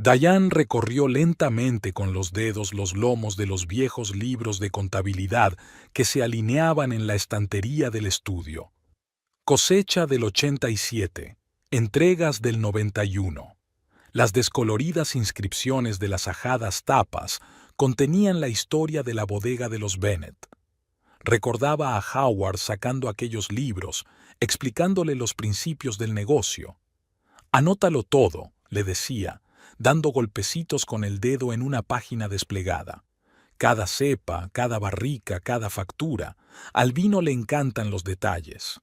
Diane recorrió lentamente con los dedos los lomos de los viejos libros de contabilidad que se alineaban en la estantería del estudio. Cosecha del 87, entregas del 91. Las descoloridas inscripciones de las ajadas tapas contenían la historia de la bodega de los Bennett. Recordaba a Howard sacando aquellos libros, explicándole los principios del negocio. «Anótalo todo», le decía, dando golpecitos con el dedo en una página desplegada. Cada cepa, cada barrica, cada factura. Al vino le encantan los detalles.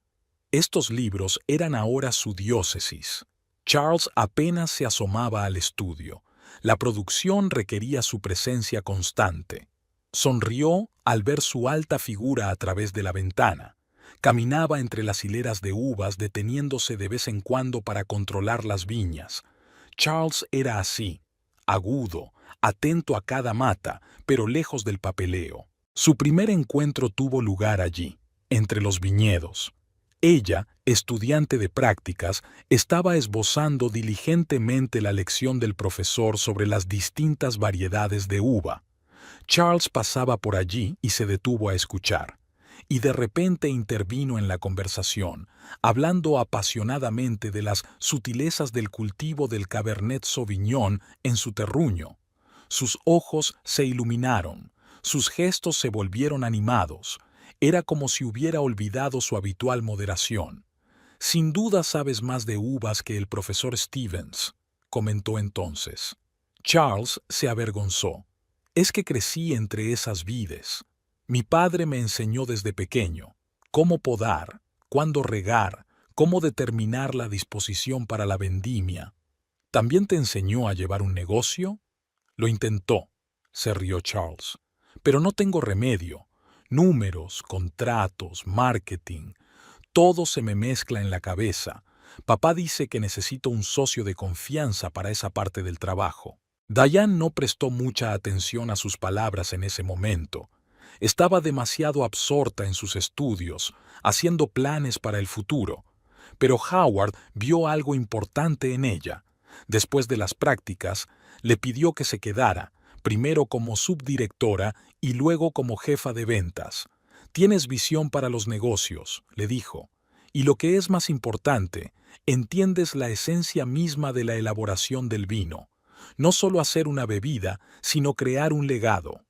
Estos libros eran ahora su diócesis. Charles apenas se asomaba al estudio. La producción requería su presencia constante. Sonrió al ver su alta figura a través de la ventana. Caminaba entre las hileras de uvas, deteniéndose de vez en cuando para controlar las viñas. Charles era así, agudo, atento a cada mata, pero lejos del papeleo. Su primer encuentro tuvo lugar allí, entre los viñedos. Ella, estudiante de prácticas, estaba esbozando diligentemente la lección del profesor sobre las distintas variedades de uva. Charles pasaba por allí y se detuvo a escuchar. Y de repente intervino en la conversación, hablando apasionadamente de las sutilezas del cultivo del Cabernet Sauvignon en su terruño. Sus ojos se iluminaron, sus gestos se volvieron animados. Era como si hubiera olvidado su habitual moderación. «Sin duda sabes más de uvas que el profesor Stevens», comentó entonces. Charles se avergonzó. «Es que crecí entre esas vides. Mi padre me enseñó desde pequeño cómo podar, cuándo regar, cómo determinar la disposición para la vendimia». «¿También te enseñó a llevar un negocio?» «Lo intentó», se rió Charles. «Pero no tengo remedio. Números, contratos, marketing, todo se me mezcla en la cabeza. Papá dice que necesito un socio de confianza para esa parte del trabajo». Diane no prestó mucha atención a sus palabras en ese momento. Estaba demasiado absorta en sus estudios, haciendo planes para el futuro. Pero Howard vio algo importante en ella. Después de las prácticas, le pidió que se quedara, primero como subdirectora y luego como jefa de ventas. «Tienes visión para los negocios», le dijo, «y lo que es más importante, entiendes la esencia misma de la elaboración del vino. No solo hacer una bebida, sino crear un legado».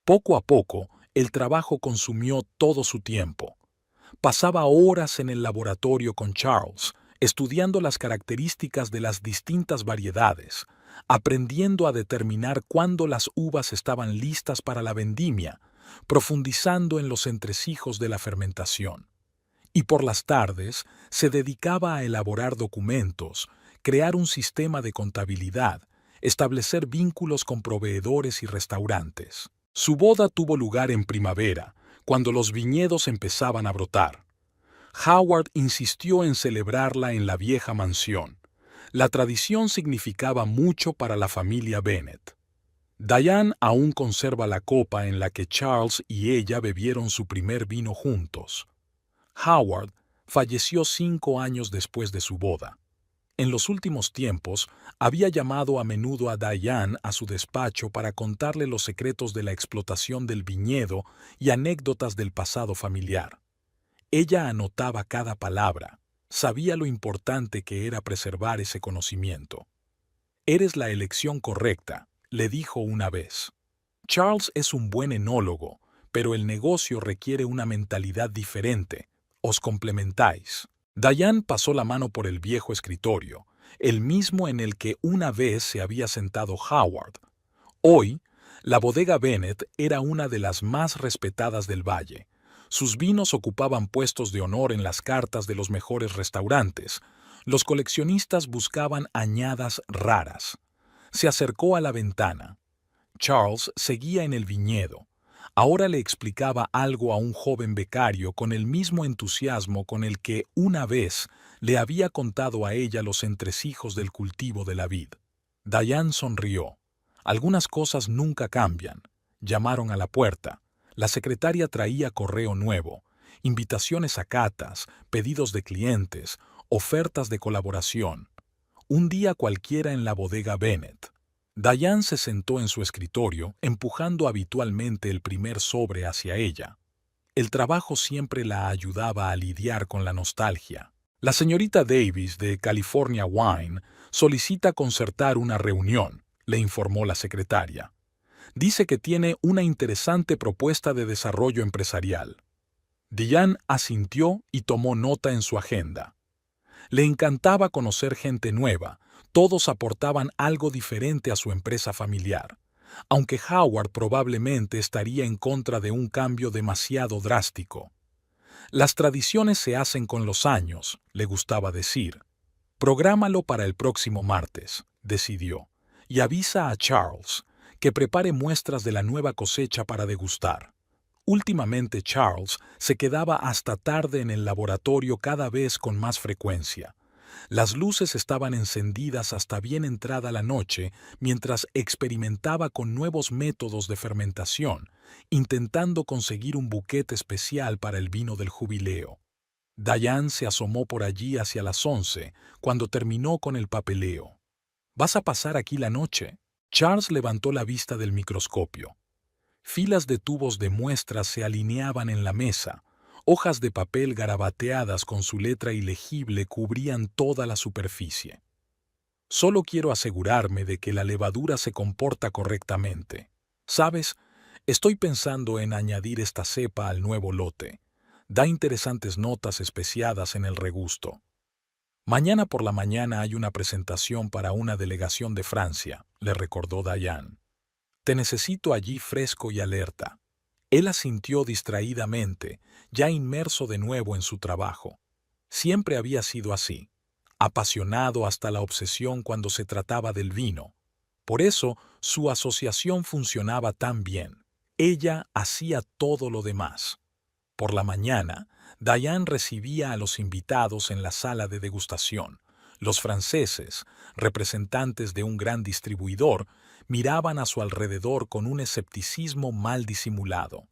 Poco a poco, el trabajo consumió todo su tiempo. Pasaba horas en el laboratorio con Charles, estudiando las características de las distintas variedades, aprendiendo a determinar cuándo las uvas estaban listas para la vendimia, profundizando en los entresijos de la fermentación. Y por las tardes se dedicaba a elaborar documentos, crear un sistema de contabilidad, establecer vínculos con proveedores y restaurantes. Su boda tuvo lugar en primavera, cuando los viñedos empezaban a brotar. Howard insistió en celebrarla en la vieja mansión. La tradición significaba mucho para la familia Bennett. Diane aún conserva la copa en la que Charles y ella bebieron su primer vino juntos. Howard falleció 5 años después de su boda. En los últimos tiempos, había llamado a menudo a Diane a su despacho para contarle los secretos de la explotación del viñedo y anécdotas del pasado familiar. Ella anotaba cada palabra, sabía lo importante que era preservar ese conocimiento. «Eres la elección correcta», le dijo una vez. «Charles es un buen enólogo, pero el negocio requiere una mentalidad diferente. Os complementáis». Diane pasó la mano por el viejo escritorio, el mismo en el que una vez se había sentado Howard. Hoy, la bodega Bennett era una de las más respetadas del valle. Sus vinos ocupaban puestos de honor en las cartas de los mejores restaurantes. Los coleccionistas buscaban añadas raras. Se acercó a la ventana. Charles seguía en el viñedo. Ahora le explicaba algo a un joven becario con el mismo entusiasmo con el que una vez le había contado a ella los entresijos del cultivo de la vid. Diane sonrió. Algunas cosas nunca cambian. Llamaron a la puerta. La secretaria traía correo nuevo, invitaciones a catas, pedidos de clientes, ofertas de colaboración. Un día cualquiera en la bodega Bennett. Diane se sentó en su escritorio, empujando habitualmente el primer sobre hacia ella. El trabajo siempre la ayudaba a lidiar con la nostalgia. La señorita Davis de California Wine solicita concertar una reunión, le informó la secretaria. Dice que tiene una interesante propuesta de desarrollo empresarial. Diane asintió y tomó nota en su agenda. Le encantaba conocer gente nueva, todos aportaban algo diferente a su empresa familiar, aunque Howard probablemente estaría en contra de un cambio demasiado drástico. Las tradiciones se hacen con los años, le gustaba decir. Prográmalo para el próximo martes, decidió, y avisa a Charles que prepare muestras de la nueva cosecha para degustar. Últimamente Charles se quedaba hasta tarde en el laboratorio cada vez con más frecuencia. Las luces estaban encendidas hasta bien entrada la noche mientras experimentaba con nuevos métodos de fermentación, intentando conseguir un buquete especial para el vino del jubileo. Diane se asomó por allí hacia las 11, cuando terminó con el papeleo. ¿Vas a pasar aquí la noche? Charles levantó la vista del microscopio. Filas de tubos de muestras se alineaban en la mesa. Hojas de papel garabateadas con su letra ilegible cubrían toda la superficie. Solo quiero asegurarme de que la levadura se comporta correctamente. ¿Sabes? Estoy pensando en añadir esta cepa al nuevo lote. Da interesantes notas especiadas en el regusto. Mañana por la mañana hay una presentación para una delegación de Francia, le recordó Diane. Te necesito allí fresco y alerta. Él asintió distraídamente, ya inmerso de nuevo en su trabajo. Siempre había sido así, apasionado hasta la obsesión cuando se trataba del vino. Por eso su asociación funcionaba tan bien. Ella hacía todo lo demás. Por la mañana, Diane recibía a los invitados en la sala de degustación. Los franceses, representantes de un gran distribuidor, miraban a su alrededor con un escepticismo mal disimulado.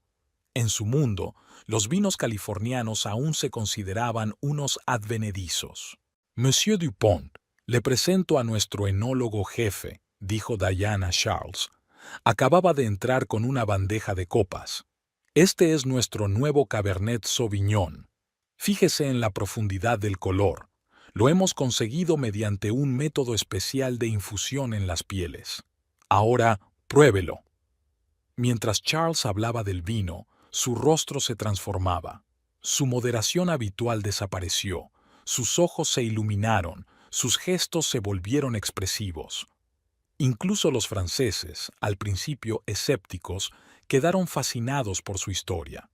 En su mundo, los vinos californianos aún se consideraban unos advenedizos. Monsieur Dupont, le presento a nuestro enólogo jefe, dijo Diane a Charles. Acababa de entrar con una bandeja de copas. Este es nuestro nuevo Cabernet Sauvignon. Fíjese en la profundidad del color. Lo hemos conseguido mediante un método especial de infusión en las pieles. Ahora, pruébelo. Mientras Charles hablaba del vino, su rostro se transformaba. Su moderación habitual desapareció, sus ojos se iluminaron, sus gestos se volvieron expresivos. Incluso los franceses, al principio escépticos, quedaron fascinados por su historia.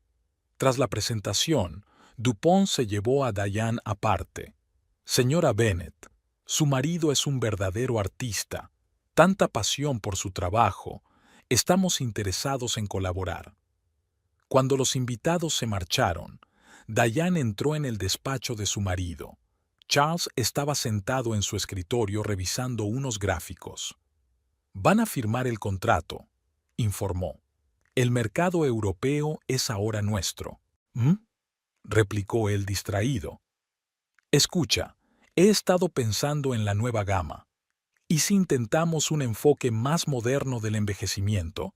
Tras la presentación, Dupont se llevó a Diane aparte. Señora Bennett, su marido es un verdadero artista. Tanta pasión por su trabajo. Estamos interesados en colaborar. Cuando los invitados se marcharon, Diane entró en el despacho de su marido. Charles estaba sentado en su escritorio revisando unos gráficos. Van a firmar el contrato, informó. El mercado europeo es ahora nuestro. ¿Mm? Replicó él distraído. Escucha, he estado pensando en la nueva gama. ¿Y si intentamos un enfoque más moderno del envejecimiento?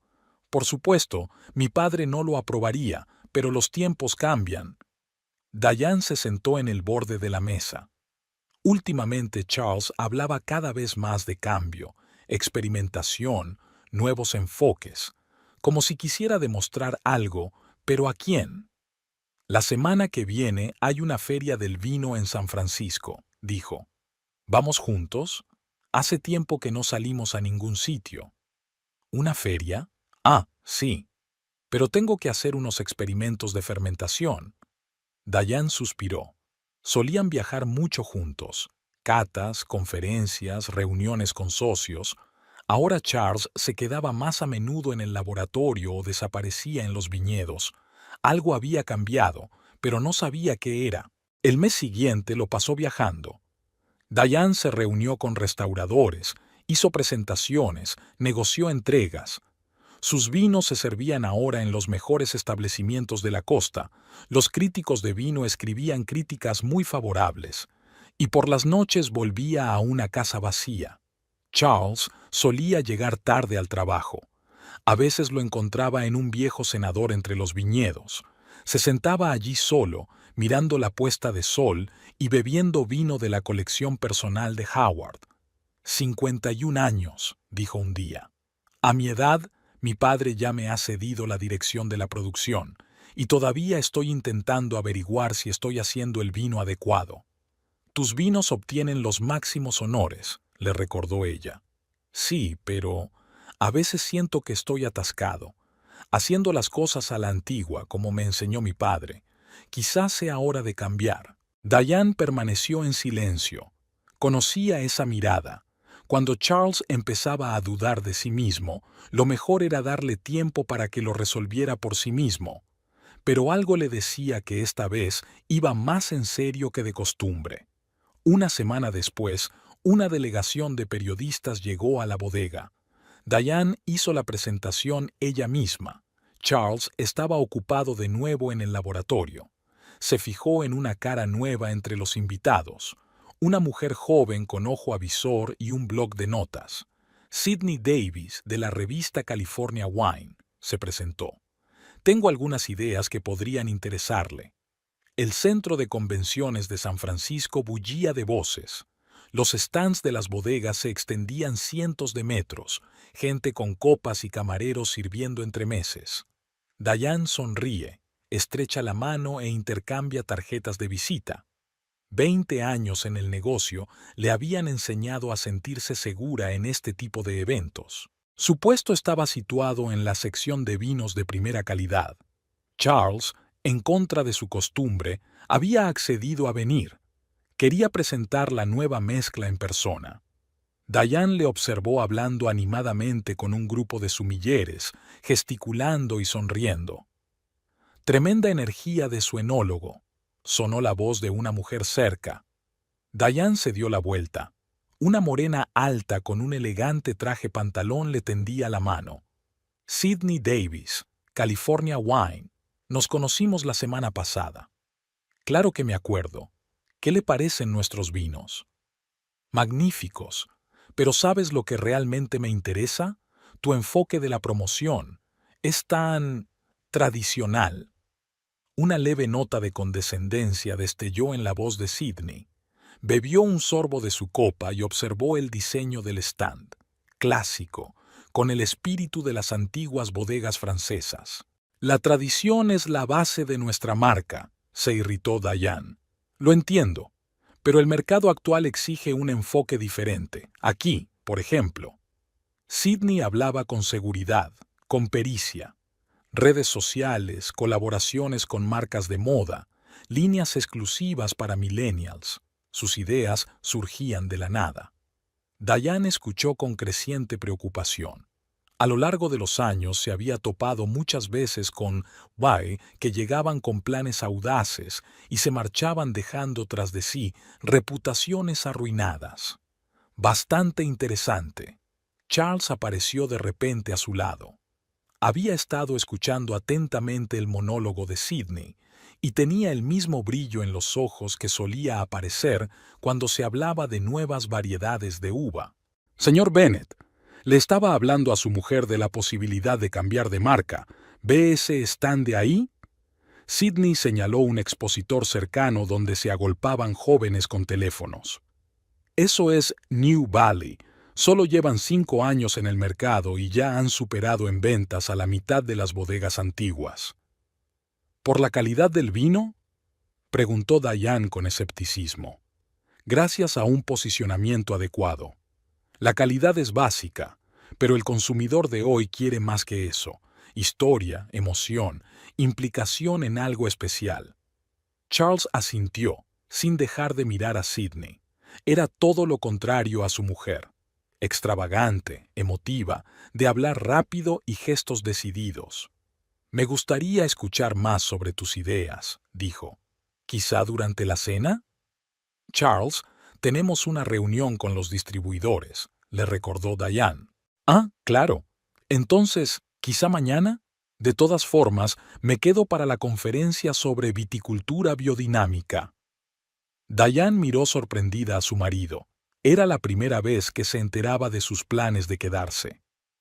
Por supuesto, mi padre no lo aprobaría, pero los tiempos cambian. Diane se sentó en el borde de la mesa. Últimamente Charles hablaba cada vez más de cambio, experimentación, nuevos enfoques, como si quisiera demostrar algo, pero ¿a quién? La semana que viene hay una feria del vino en San Francisco, dijo. ¿Vamos juntos? Hace tiempo que no salimos a ningún sitio. ¿Una feria? Ah, sí. Pero tengo que hacer unos experimentos de fermentación. Diane suspiró. Solían viajar mucho juntos. Catas, conferencias, reuniones con socios. Ahora Charles se quedaba más a menudo en el laboratorio o desaparecía en los viñedos. Algo había cambiado, pero no sabía qué era. El mes siguiente lo pasó viajando. Diane se reunió con restauradores, hizo presentaciones, negoció entregas. Sus vinos se servían ahora en los mejores establecimientos de la costa. Los críticos de vino escribían críticas muy favorables. Y por las noches volvía a una casa vacía. Charles solía llegar tarde al trabajo. A veces lo encontraba en un viejo cenador entre los viñedos. Se sentaba allí solo, mirando la puesta de sol y bebiendo vino de la colección personal de Howard. 51 años, dijo un día. A mi edad, mi padre ya me ha cedido la dirección de la producción, y todavía estoy intentando averiguar si estoy haciendo el vino adecuado. Tus vinos obtienen los máximos honores, le recordó ella. Sí, pero a veces siento que estoy atascado, haciendo las cosas a la antigua, como me enseñó mi padre. Quizás sea hora de cambiar. Diane permaneció en silencio. Conocía esa mirada. Cuando Charles empezaba a dudar de sí mismo, lo mejor era darle tiempo para que lo resolviera por sí mismo. Pero algo le decía que esta vez iba más en serio que de costumbre. Una semana después, una delegación de periodistas llegó a la bodega. Diane hizo la presentación ella misma. Charles estaba ocupado de nuevo en el laboratorio. Se fijó en una cara nueva entre los invitados. Una mujer joven con ojo avisor y un bloc de notas. Sidney Davis, de la revista California Wine, se presentó. Tengo algunas ideas que podrían interesarle. El centro de convenciones de San Francisco bullía de voces. Los stands de las bodegas se extendían cientos de metros, gente con copas y camareros sirviendo entremeses. Diane sonríe, estrecha la mano e intercambia tarjetas de visita. 20 años en el negocio le habían enseñado a sentirse segura en este tipo de eventos. Su puesto estaba situado en la sección de vinos de primera calidad. Charles, en contra de su costumbre, había accedido a venir. Quería presentar la nueva mezcla en persona. Diane le observó hablando animadamente con un grupo de sumilleres, gesticulando y sonriendo. Tremenda energía de su enólogo. Sonó la voz de una mujer cerca. Diane se dio la vuelta. Una morena alta con un elegante traje pantalón le tendía la mano. Sidney Davis, California Wine. Nos conocimos la semana pasada. Claro que me acuerdo. ¿Qué le parecen nuestros vinos? Magníficos. Pero ¿sabes lo que realmente me interesa? Tu enfoque de la promoción. Es tan tradicional. Una leve nota de condescendencia destelló en la voz de Sidney. Bebió un sorbo de su copa y observó el diseño del stand. Clásico, con el espíritu de las antiguas bodegas francesas. La tradición es la base de nuestra marca, se irritó Diane. Lo entiendo, pero el mercado actual exige un enfoque diferente. Aquí, por ejemplo. Sidney hablaba con seguridad, con pericia. Redes sociales, colaboraciones con marcas de moda, líneas exclusivas para millennials. Sus ideas surgían de la nada. Diane escuchó con creciente preocupación. A lo largo de los años se había topado muchas veces con que llegaban con planes audaces y se marchaban dejando tras de sí reputaciones arruinadas. Bastante interesante. Charles apareció de repente a su lado. Había estado escuchando atentamente el monólogo de Sidney y tenía el mismo brillo en los ojos que solía aparecer cuando se hablaba de nuevas variedades de uva. Señor Bennett, le estaba hablando a su mujer de la posibilidad de cambiar de marca. ¿Ve ese stand de ahí? Sidney señaló un expositor cercano donde se agolpaban jóvenes con teléfonos. Eso es New Valley. Solo llevan 5 años en el mercado y ya han superado en ventas a la mitad de las bodegas antiguas. ¿Por la calidad del vino? Preguntó Diane con escepticismo. Gracias a un posicionamiento adecuado. La calidad es básica, pero el consumidor de hoy quiere más que eso. Historia, emoción, implicación en algo especial. Charles asintió, sin dejar de mirar a Sidney. Era todo lo contrario a su mujer. Extravagante, emotiva, de hablar rápido y gestos decididos. Me gustaría escuchar más sobre tus ideas, dijo. ¿Quizá durante la cena? Charles, tenemos una reunión con los distribuidores, le recordó Diane. Ah, claro. Entonces, ¿quizá mañana? De todas formas, me quedo para la conferencia sobre viticultura biodinámica. Diane miró sorprendida a su marido. Era la primera vez que se enteraba de sus planes de quedarse.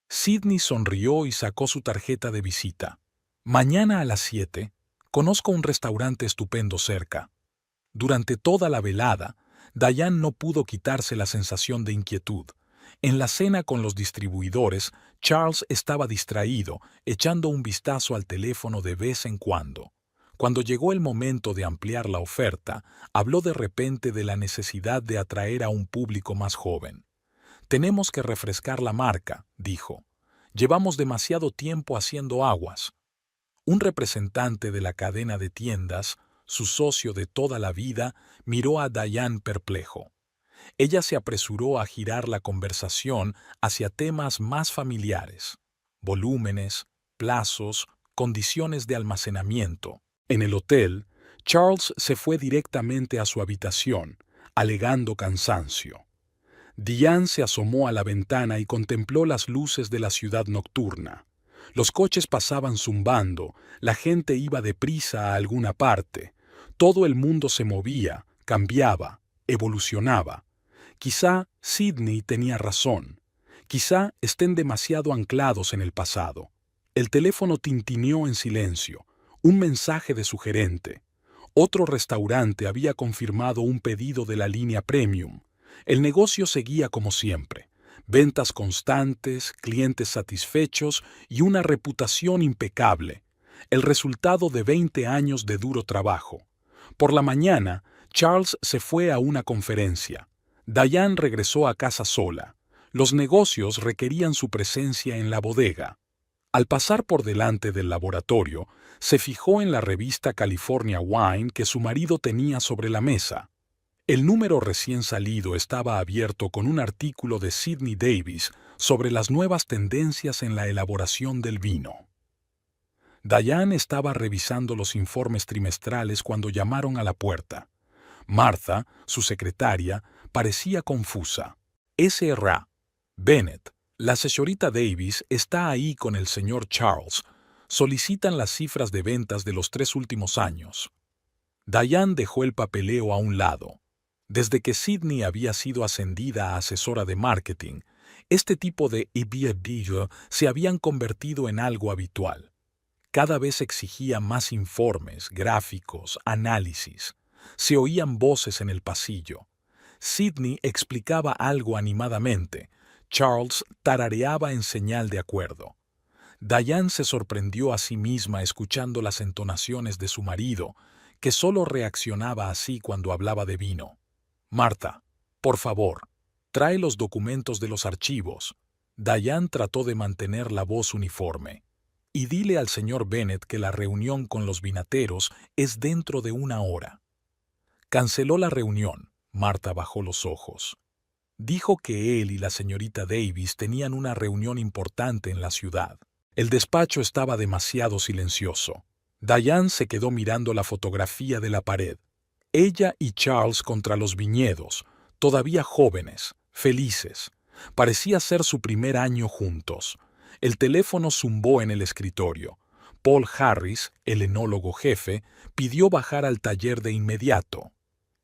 Sidney sonrió y sacó su tarjeta de visita. Mañana a las 7, conozco un restaurante estupendo cerca. Durante toda la velada, Diane no pudo quitarse la sensación de inquietud. En la cena con los distribuidores, Charles estaba distraído, echando un vistazo al teléfono de vez en cuando. Cuando llegó el momento de ampliar la oferta, habló de repente de la necesidad de atraer a un público más joven. Tenemos que refrescar la marca, dijo. Llevamos demasiado tiempo haciendo aguas. Un representante de la cadena de tiendas, su socio de toda la vida, miró a Diane perplejo. Ella se apresuró a girar la conversación hacia temas más familiares: volúmenes, plazos, condiciones de almacenamiento. En el hotel, Charles se fue directamente a su habitación, alegando cansancio. Diane se asomó a la ventana y contempló las luces de la ciudad nocturna. Los coches pasaban zumbando, la gente iba deprisa a alguna parte. Todo el mundo se movía, cambiaba, evolucionaba. Quizá Sidney tenía razón. Quizá estén demasiado anclados en el pasado. El teléfono tintineó en silencio. Un mensaje de su gerente. Otro restaurante había confirmado un pedido de la línea Premium. El negocio seguía como siempre. Ventas constantes, clientes satisfechos y una reputación impecable. El resultado de 20 años de duro trabajo. Por la mañana, Charles se fue a una conferencia. Diane regresó a casa sola. Los negocios requerían su presencia en la bodega. Al pasar por delante del laboratorio, se fijó en la revista California Wine que su marido tenía sobre la mesa. El número recién salido estaba abierto con un artículo de Sidney Davis sobre las nuevas tendencias en la elaboración del vino. Diane estaba revisando los informes trimestrales cuando llamaron a la puerta. Martha, su secretaria, parecía confusa. Sra. Bennett, la señorita Davis está ahí con el señor Charles. Solicitan las cifras de ventas de los 3 últimos años. Diane dejó el papeleo a un lado. Desde que Sidney había sido ascendida a asesora de marketing, este tipo de IBD se habían convertido en algo habitual. Cada vez exigía más informes, gráficos, análisis. Se oían voces en el pasillo. Sidney explicaba algo animadamente. Charles tarareaba en señal de acuerdo. Diane se sorprendió a sí misma escuchando las entonaciones de su marido, que solo reaccionaba así cuando hablaba de vino. Martha, por favor, trae los documentos de los archivos. Diane trató de mantener la voz uniforme. Y dile al señor Bennett que la reunión con los vinateros es dentro de 1 hora. Canceló la reunión. Martha bajó los ojos. Dijo que él y la señorita Davis tenían una reunión importante en la ciudad. El despacho estaba demasiado silencioso. Diane se quedó mirando la fotografía de la pared. Ella y Charles contra los viñedos, todavía jóvenes, felices. Parecía ser su primer año juntos. El teléfono zumbó en el escritorio. Paul Harris, el enólogo jefe, pidió bajar al taller de inmediato.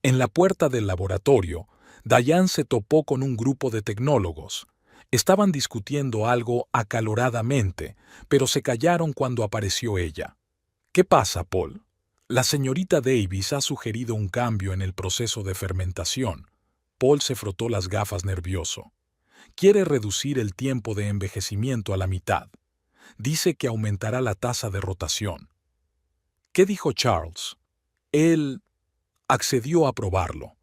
En la puerta del laboratorio, Diane se topó con un grupo de tecnólogos. Estaban discutiendo algo acaloradamente, pero se callaron cuando apareció ella. ¿Qué pasa, Paul? La señorita Davis ha sugerido un cambio en el proceso de fermentación. Paul se frotó las gafas nervioso. Quiere reducir el tiempo de envejecimiento a la mitad. Dice que aumentará la tasa de rotación. ¿Qué dijo Charles? Él accedió a aprobarlo.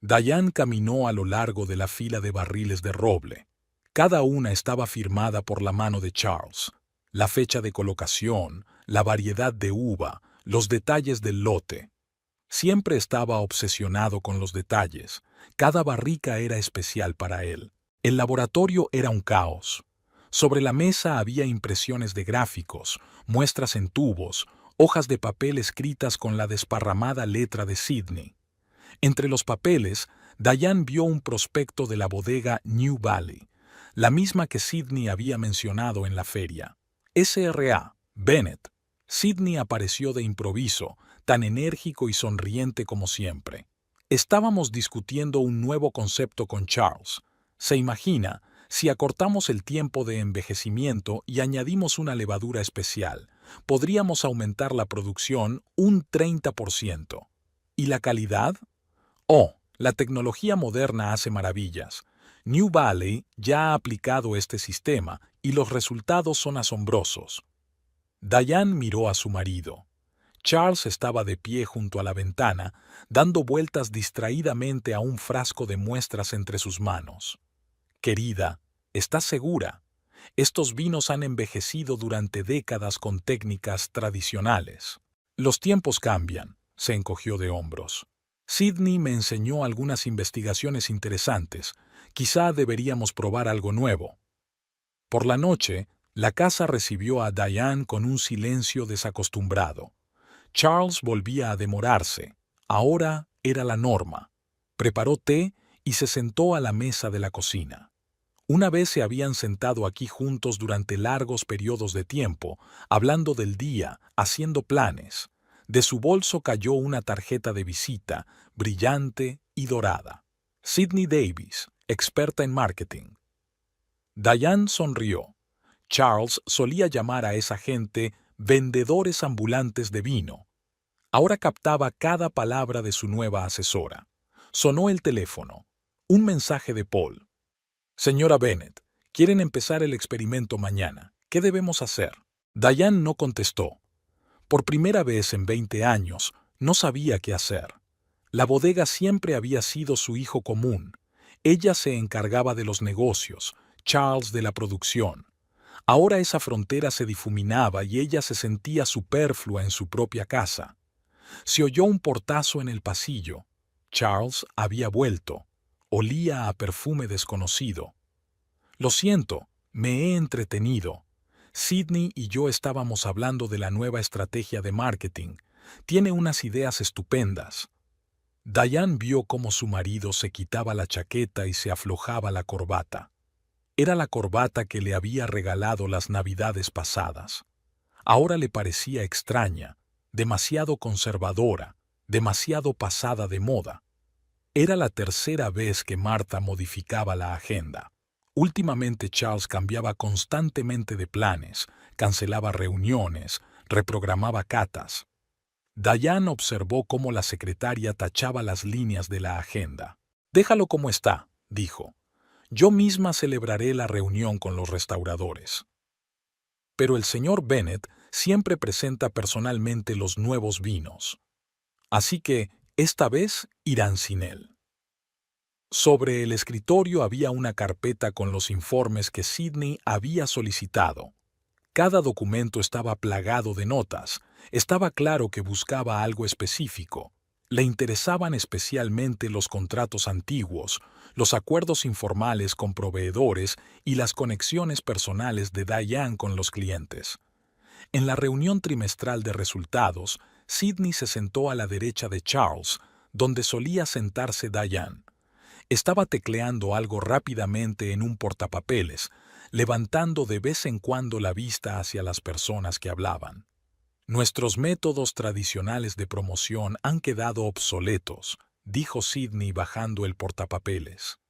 Diane caminó a lo largo de la fila de barriles de roble. Cada una estaba firmada por la mano de Charles. La fecha de colocación, la variedad de uva, los detalles del lote. Siempre estaba obsesionado con los detalles. Cada barrica era especial para él. El laboratorio era un caos. Sobre la mesa había impresiones de gráficos, muestras en tubos, hojas de papel escritas con la desparramada letra de Sidney. Entre los papeles, Diane vio un prospecto de la bodega New Valley, la misma que Sidney había mencionado en la feria. Sra. Bennett. Sidney apareció de improviso, tan enérgico y sonriente como siempre. Estábamos discutiendo un nuevo concepto con Charles. Se imagina, si acortamos el tiempo de envejecimiento y añadimos una levadura especial, podríamos aumentar la producción un 30%. ¿Y la calidad? Oh, la tecnología moderna hace maravillas. New Valley ya ha aplicado este sistema y los resultados son asombrosos. Diane miró a su marido. Charles estaba de pie junto a la ventana, dando vueltas distraídamente a un frasco de muestras entre sus manos. Querida, ¿estás segura? Estos vinos han envejecido durante décadas con técnicas tradicionales. Los tiempos cambian, se encogió de hombros. Sidney me enseñó algunas investigaciones interesantes. Quizá deberíamos probar algo nuevo. Por la noche, la casa recibió a Diane con un silencio desacostumbrado. Charles volvía a demorarse. Ahora era la norma. Preparó té y se sentó a la mesa de la cocina. Una vez se habían sentado aquí juntos durante largos periodos de tiempo, hablando del día, haciendo planes. De su bolso cayó una tarjeta de visita, brillante y dorada. Sidney Davis, experta en marketing. Diane sonrió. Charles solía llamar a esa gente vendedores ambulantes de vino. Ahora captaba cada palabra de su nueva asesora. Sonó el teléfono. Un mensaje de Paul. Señora Bennett, quieren empezar el experimento mañana. ¿Qué debemos hacer? Diane no contestó. Por primera vez en 20 años, no sabía qué hacer. La bodega siempre había sido su hijo común. Ella se encargaba de los negocios, Charles de la producción. Ahora esa frontera se difuminaba y ella se sentía superflua en su propia casa. Se oyó un portazo en el pasillo. Charles había vuelto. Olía a perfume desconocido. Lo siento, me he entretenido. Sidney y yo estábamos hablando de la nueva estrategia de marketing. Tiene unas ideas estupendas. Diane vio cómo su marido se quitaba la chaqueta y se aflojaba la corbata. Era la corbata que le había regalado las navidades pasadas. Ahora le parecía extraña, demasiado conservadora, demasiado pasada de moda. Era la tercera vez que Martha modificaba la agenda. Últimamente Charles cambiaba constantemente de planes, cancelaba reuniones, reprogramaba catas. Diane observó cómo la secretaria tachaba las líneas de la agenda. «Déjalo como está», dijo. «Yo misma celebraré la reunión con los restauradores». Pero el señor Bennett siempre presenta personalmente los nuevos vinos. Así que, esta vez, irán sin él. Sobre el escritorio había una carpeta con los informes que Sidney había solicitado. Cada documento estaba plagado de notas. Estaba claro que buscaba algo específico. Le interesaban especialmente los contratos antiguos, los acuerdos informales con proveedores y las conexiones personales de Diane con los clientes. En la reunión trimestral de resultados, Sidney se sentó a la derecha de Charles, donde solía sentarse Diane. Estaba tecleando algo rápidamente en un portapapeles, levantando de vez en cuando la vista hacia las personas que hablaban. «Nuestros métodos tradicionales de promoción han quedado obsoletos», dijo Sidney bajando el portapapeles.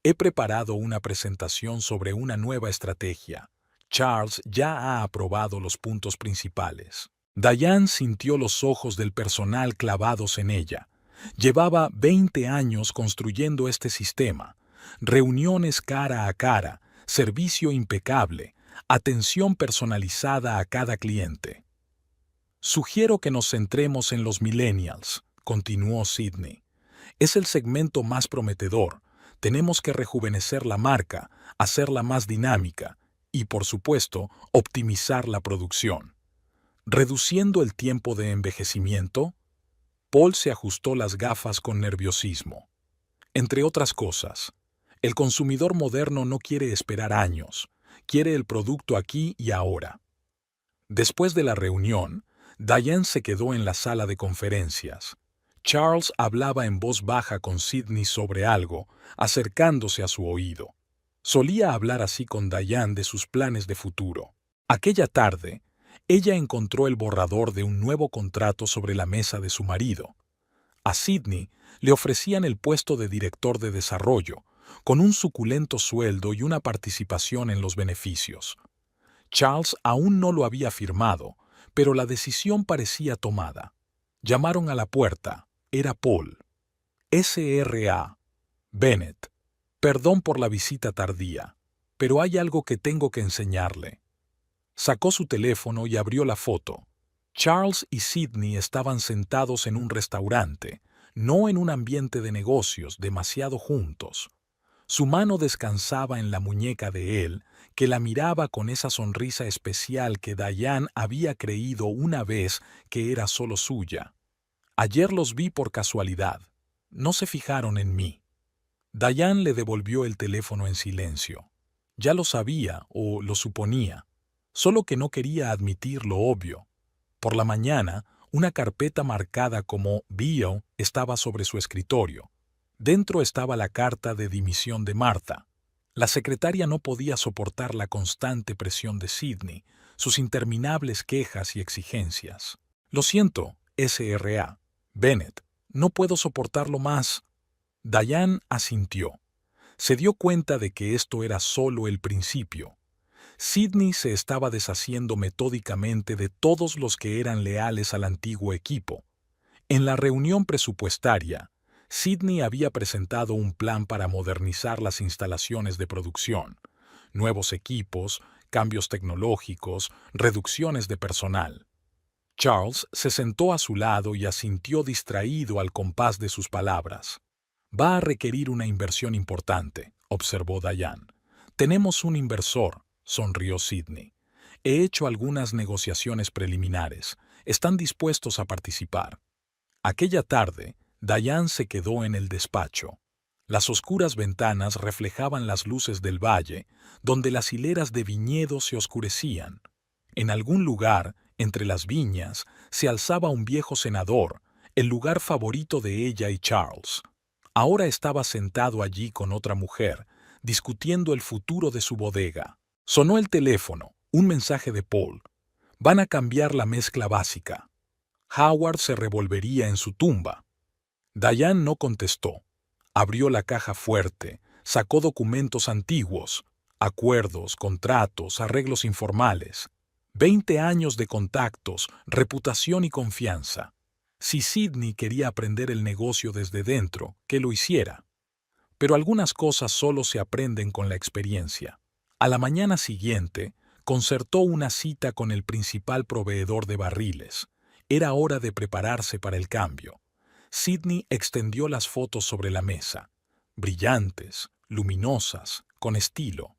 «He preparado una presentación sobre una nueva estrategia. Charles ya ha aprobado los puntos principales». Diane sintió los ojos del personal clavados en ella. Llevaba 20 años construyendo este sistema. Reuniones cara a cara, servicio impecable, atención personalizada a cada cliente. «Sugiero que nos centremos en los millennials», continuó Sidney. «Es el segmento más prometedor. Tenemos que rejuvenecer la marca, hacerla más dinámica y, por supuesto, optimizar la producción». «¿Reduciendo el tiempo de envejecimiento?». Paul se ajustó las gafas con nerviosismo. «Entre otras cosas, el consumidor moderno no quiere esperar años, quiere el producto aquí y ahora». Después de la reunión, Diane se quedó en la sala de conferencias. Charles hablaba en voz baja con Sidney sobre algo, acercándose a su oído. Solía hablar así con Diane de sus planes de futuro. Aquella tarde, ella encontró el borrador de un nuevo contrato sobre la mesa de su marido. A Sidney le ofrecían el puesto de director de desarrollo, con un suculento sueldo y una participación en los beneficios. Charles aún no lo había firmado, pero la decisión parecía tomada. Llamaron a la puerta. Era Paul. S.R.A. Bennett. Perdón por la visita tardía, pero hay algo que tengo que enseñarle. Sacó su teléfono y abrió la foto. Charles y Sidney estaban sentados en un restaurante, no en un ambiente de negocios, demasiado juntos. Su mano descansaba en la muñeca de él, que la miraba con esa sonrisa especial que Diane había creído una vez que era solo suya. Ayer los vi por casualidad. No se fijaron en mí. Diane le devolvió el teléfono en silencio. Ya lo sabía o lo suponía, solo que no quería admitir lo obvio. Por la mañana, una carpeta marcada como Bio estaba sobre su escritorio. Dentro estaba la carta de dimisión de Martha. La secretaria no podía soportar la constante presión de Sidney, sus interminables quejas y exigencias. Lo siento, S.R.A. Bennett, no puedo soportarlo más. Diane asintió. Se dio cuenta de que esto era solo el principio. Sidney se estaba deshaciendo metódicamente de todos los que eran leales al antiguo equipo. En la reunión presupuestaria, Sidney había presentado un plan para modernizar las instalaciones de producción, nuevos equipos, cambios tecnológicos, reducciones de personal. Charles se sentó a su lado y asintió distraído al compás de sus palabras. Va a requerir una inversión importante, observó Diane. Tenemos un inversor, sonrió Sidney. He hecho algunas negociaciones preliminares. Están dispuestos a participar. Aquella tarde, Diane se quedó en el despacho. Las oscuras ventanas reflejaban las luces del valle, donde las hileras de viñedos se oscurecían. En algún lugar, entre las viñas, se alzaba un viejo senador, el lugar favorito de ella y Charles. Ahora estaba sentado allí con otra mujer, discutiendo el futuro de su bodega. Sonó el teléfono, un mensaje de Paul. Van a cambiar la mezcla básica. Howard se revolvería en su tumba. Diane no contestó. Abrió la caja fuerte, sacó documentos antiguos, acuerdos, contratos, arreglos informales. 20 años de contactos, reputación y confianza. Si Sidney quería aprender el negocio desde dentro, que lo hiciera. Pero algunas cosas solo se aprenden con la experiencia. A la mañana siguiente, concertó una cita con el principal proveedor de barriles. Era hora de prepararse para el cambio. Sidney extendió las fotos sobre la mesa. Brillantes, luminosas, con estilo.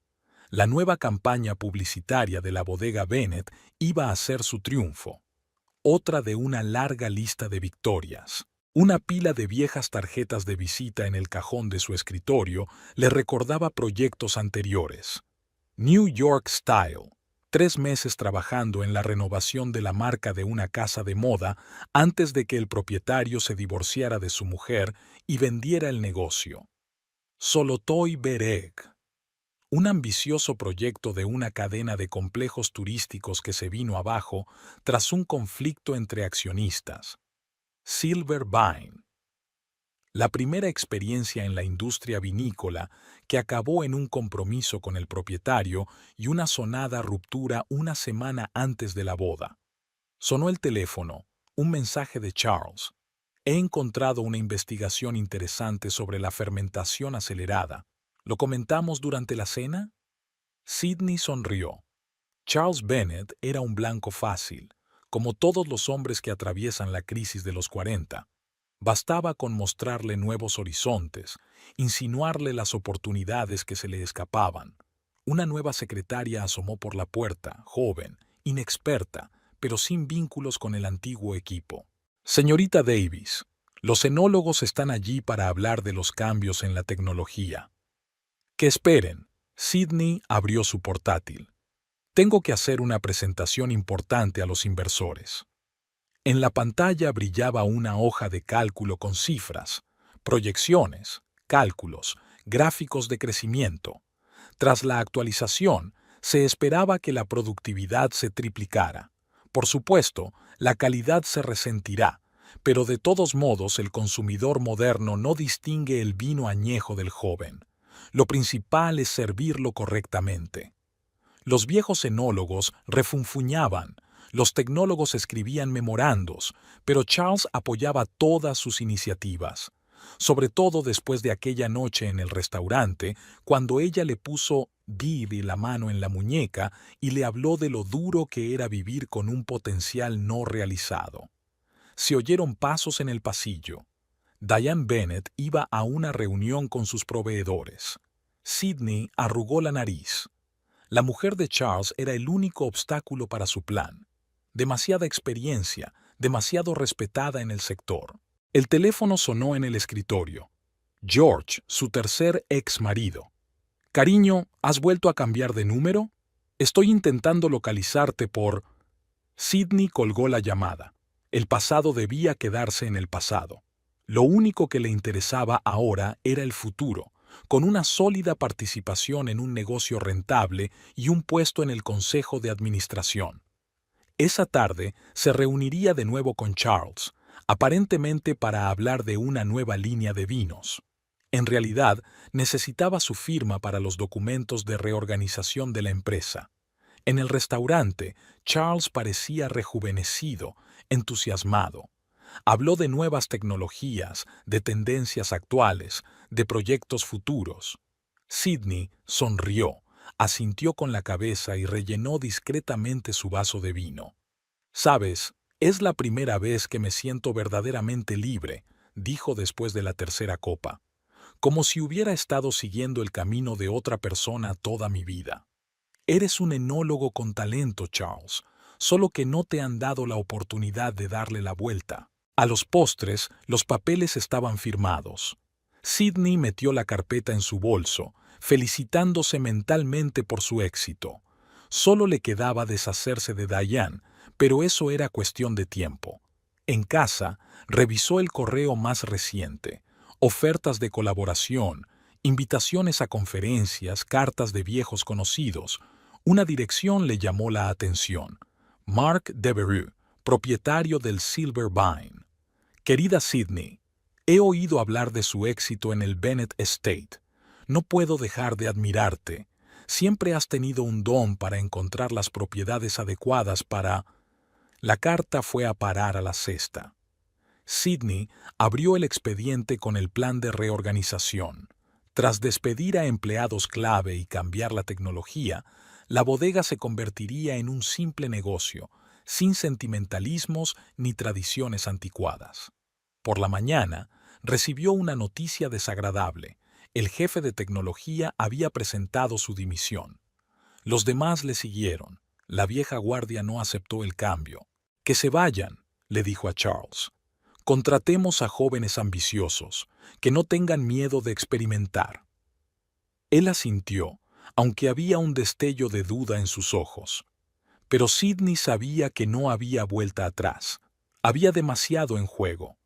La nueva campaña publicitaria de la bodega Bennett iba a ser su triunfo. Otra de una larga lista de victorias. Una pila de viejas tarjetas de visita en el cajón de su escritorio le recordaba proyectos anteriores. New York Style. 3 meses trabajando en la renovación de la marca de una casa de moda antes de que el propietario se divorciara de su mujer y vendiera el negocio. Solotoy Bereg. Un ambicioso proyecto de una cadena de complejos turísticos que se vino abajo tras un conflicto entre accionistas. Silver Vine. La primera experiencia en la industria vinícola que acabó en un compromiso con el propietario y una sonada ruptura una semana antes de la boda. Sonó el teléfono, un mensaje de Charles. He encontrado una investigación interesante sobre la fermentación acelerada. ¿Lo comentamos durante la cena? Sidney sonrió. Charles Bennett era un blanco fácil, como todos los hombres que atraviesan la crisis de los 40. Bastaba con mostrarle nuevos horizontes, insinuarle las oportunidades que se le escapaban. Una nueva secretaria asomó por la puerta, joven, inexperta, pero sin vínculos con el antiguo equipo. Señorita Davis, los enólogos están allí para hablar de los cambios en la tecnología. Que esperen. Sidney abrió su portátil. Tengo que hacer una presentación importante a los inversores. En la pantalla brillaba una hoja de cálculo con cifras, proyecciones, cálculos, gráficos de crecimiento. Tras la actualización, se esperaba que la productividad se triplicara. Por supuesto, la calidad se resentirá, Pero de todos modos el consumidor moderno no distingue el vino añejo del joven. Lo principal es servirlo correctamente. Los viejos enólogos refunfuñaban, los tecnólogos escribían memorandos, pero Charles apoyaba todas sus iniciativas, sobre todo después de aquella noche en el restaurante, cuando ella le puso Didi la mano en la muñeca y le habló de lo duro que era vivir con un potencial no realizado. Se oyeron pasos en el pasillo. Diane Bennett iba a una reunión con sus proveedores. Sidney arrugó la nariz. La mujer de Charles era el único obstáculo para su plan. Demasiada experiencia, demasiado respetada en el sector. El teléfono sonó en el escritorio. George, su tercer ex marido. Cariño, ¿has vuelto a cambiar de número? Estoy intentando localizarte por... Sidney colgó la llamada. El pasado debía quedarse en el pasado. Lo único que le interesaba ahora era el futuro, con una sólida participación en un negocio rentable y un puesto en el consejo de administración. Esa tarde se reuniría de nuevo con Charles, aparentemente para hablar de una nueva línea de vinos. En realidad, necesitaba su firma para los documentos de reorganización de la empresa. En el restaurante, Charles parecía rejuvenecido, entusiasmado. Habló de nuevas tecnologías, de tendencias actuales, de proyectos futuros. Sidney sonrió, asintió con la cabeza y rellenó discretamente su vaso de vino. «Sabes, es la primera vez que me siento verdaderamente libre», dijo después de la tercera copa, como si hubiera estado siguiendo el camino de otra persona toda mi vida. Eres un enólogo con talento, Charles, solo que no te han dado la oportunidad de darle la vuelta. A los postres, los papeles estaban firmados. Sidney metió la carpeta en su bolso, felicitándose mentalmente por su éxito. Solo le quedaba deshacerse de Diane, pero eso era cuestión de tiempo. En casa, revisó el correo más reciente, ofertas de colaboración, invitaciones a conferencias, cartas de viejos conocidos. Una dirección le llamó la atención. Mark Devereux, propietario del Silver Vine. Querida Sidney, he oído hablar de su éxito en el Bennett Estate. No puedo dejar de admirarte. Siempre has tenido un don para encontrar las propiedades adecuadas para... La carta fue a parar a la cesta. Sidney abrió el expediente con el plan de reorganización. Tras despedir a empleados clave y cambiar la tecnología, la bodega se convertiría en un simple negocio, sin sentimentalismos ni tradiciones anticuadas. Por la mañana, recibió una noticia desagradable. El jefe de tecnología había presentado su dimisión. Los demás le siguieron. La vieja guardia no aceptó el cambio. «Que se vayan», le dijo a Charles. «Contratemos a jóvenes ambiciosos, que no tengan miedo de experimentar». Él asintió, aunque había un destello de duda en sus ojos. Pero Sidney sabía que no había vuelta atrás. Había demasiado en juego.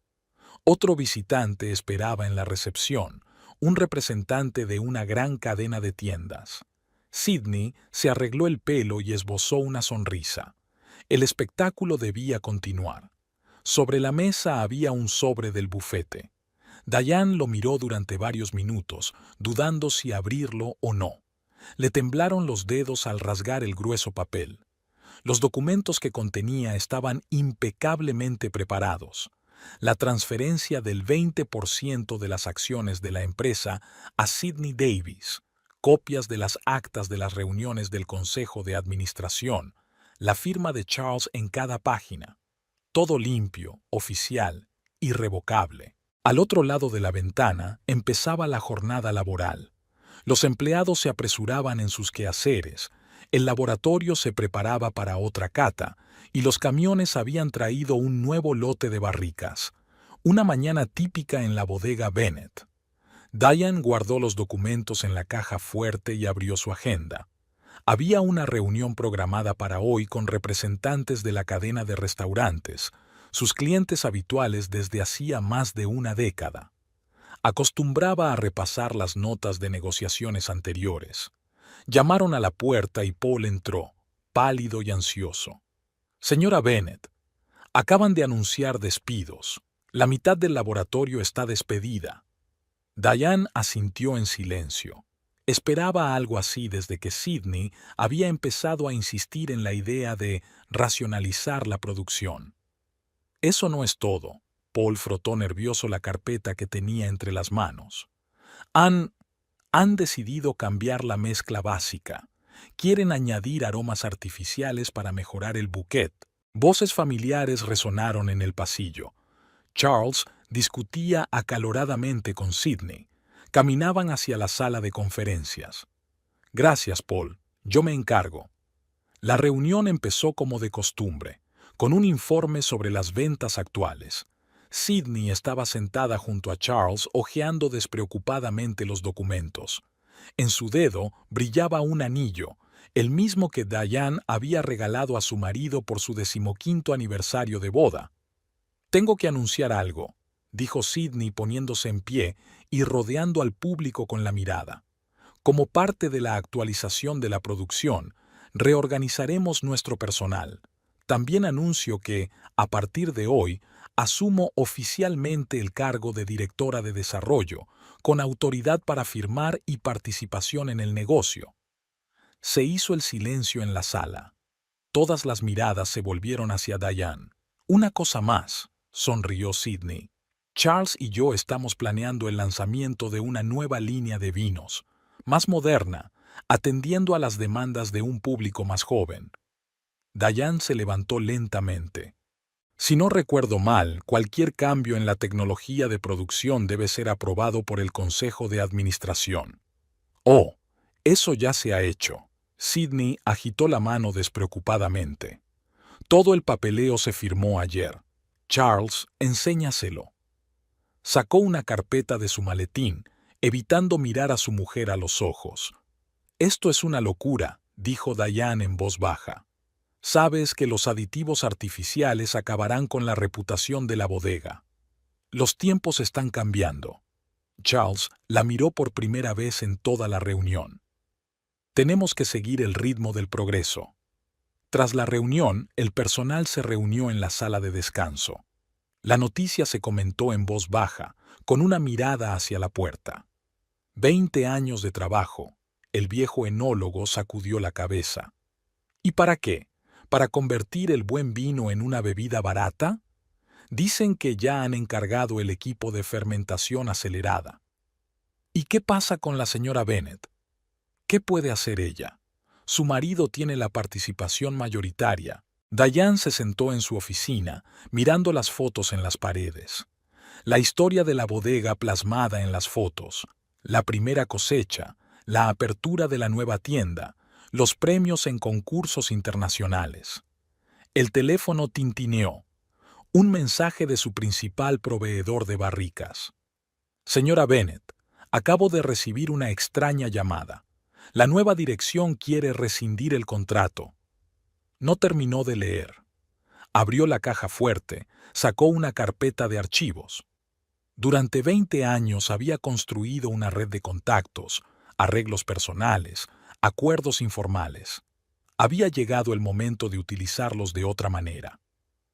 Otro visitante esperaba en la recepción, un representante de una gran cadena de tiendas. Sidney se arregló el pelo y esbozó una sonrisa. El espectáculo debía continuar. Sobre la mesa había un sobre del bufete. Diane lo miró durante varios minutos, dudando si abrirlo o no. Le temblaron los dedos al rasgar el grueso papel. Los documentos que contenía estaban impecablemente preparados. La transferencia del 20% de las acciones de la empresa a Sidney Davis, copias de las actas de las reuniones del Consejo de Administración, la firma de Charles en cada página. Todo limpio, oficial, irrevocable. Al otro lado de la ventana empezaba la jornada laboral. Los empleados se apresuraban en sus quehaceres, el laboratorio se preparaba para otra cata, y los camiones habían traído un nuevo lote de barricas. Una mañana típica en la bodega Bennett. Diane guardó los documentos en la caja fuerte y abrió su agenda. Había una reunión programada para hoy con representantes de la cadena de restaurantes, sus clientes habituales desde hacía más de una década. Acostumbraba a repasar las notas de negociaciones anteriores. Llamaron a la puerta y Paul entró, pálido y ansioso. «Señora Bennett, Acaban de anunciar despidos. La mitad del laboratorio está despedida. Diane asintió en silencio. Esperaba algo así desde que Sidney había empezado a insistir en la idea de racionalizar la producción. Eso no es todo. Paul frotó nervioso la carpeta que tenía entre las manos. Han decidido cambiar la mezcla básica. Quieren añadir aromas artificiales para mejorar el bouquet. Voces familiares resonaron en el pasillo. Charles discutía acaloradamente con Sidney. Caminaban hacia la sala de conferencias. Gracias, Paul. Yo me encargo. La reunión empezó como de costumbre, con un informe sobre las ventas actuales. Sidney estaba sentada junto a Charles hojeando despreocupadamente los documentos. En su dedo brillaba un anillo, el mismo que Diane había regalado a su marido por su 15º aniversario de boda. «Tengo que anunciar algo», dijo Sidney poniéndose en pie y rodeando al público con la mirada. «Como parte de la actualización de la producción, reorganizaremos nuestro personal. También anuncio que, a partir de hoy, asumo oficialmente el cargo de directora de desarrollo, con autoridad para firmar y participación en el negocio». Se hizo el silencio en la sala. Todas las miradas se volvieron hacia Diane. «Una cosa más», sonrió Sidney. «Charles y yo estamos planeando el lanzamiento de una nueva línea de vinos, más moderna, atendiendo a las demandas de un público más joven». Diane se levantó lentamente. «Si no recuerdo mal, cualquier cambio en la tecnología de producción debe ser aprobado por el Consejo de Administración». «Oh, eso ya se ha hecho». Sidney agitó la mano despreocupadamente. «Todo el papeleo se firmó ayer. Charles, enséñaselo». Sacó una carpeta de su maletín, evitando mirar a su mujer a los ojos. «Esto es una locura», dijo Diane en voz baja. «Sabes que los aditivos artificiales acabarán con la reputación de la bodega. Los tiempos están cambiando». Charles la miró por primera vez en toda la reunión. «Tenemos que seguir el ritmo del progreso». Tras la reunión, el personal se reunió en la sala de descanso. La noticia se comentó en voz baja, con una mirada hacia la puerta. 20 años de trabajo. El viejo enólogo sacudió la cabeza. ¿Y para qué? ¿Para convertir el buen vino en una bebida barata? Dicen que ya han encargado el equipo de fermentación acelerada. ¿Y qué pasa con la señora Bennet? ¿Qué puede hacer ella? Su marido tiene la participación mayoritaria. Diane se sentó en su oficina, mirando las fotos en las paredes. La historia de la bodega plasmada en las fotos, la primera cosecha, la apertura de la nueva tienda, los premios en concursos internacionales. El teléfono tintineó. Un mensaje de su principal proveedor de barricas. «Señora Bennet, acabo de recibir una extraña llamada. La nueva dirección quiere rescindir el contrato». No terminó de leer. Abrió la caja fuerte, sacó una carpeta de archivos. Durante 20 años había construido una red de contactos, arreglos personales, acuerdos informales. Había llegado el momento de utilizarlos de otra manera.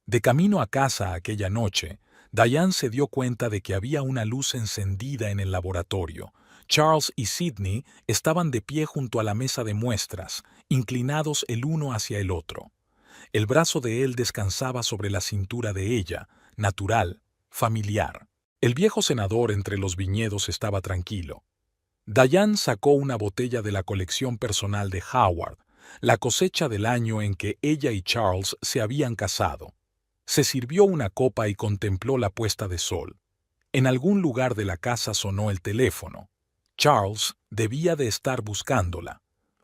De camino a casa aquella noche, Diane se dio cuenta de que había una luz encendida en el laboratorio. Charles y Sidney estaban de pie junto a la mesa de muestras, inclinados el uno hacia el otro. El brazo de él descansaba sobre la cintura de ella, natural, familiar. El viejo senador entre los viñedos estaba tranquilo. Diane sacó una botella de la colección personal de Howard, la cosecha del año en que ella y Charles se habían casado. Se sirvió una copa y contempló la puesta de sol. En algún lugar de la casa sonó el teléfono. Charles debía de estar buscándola.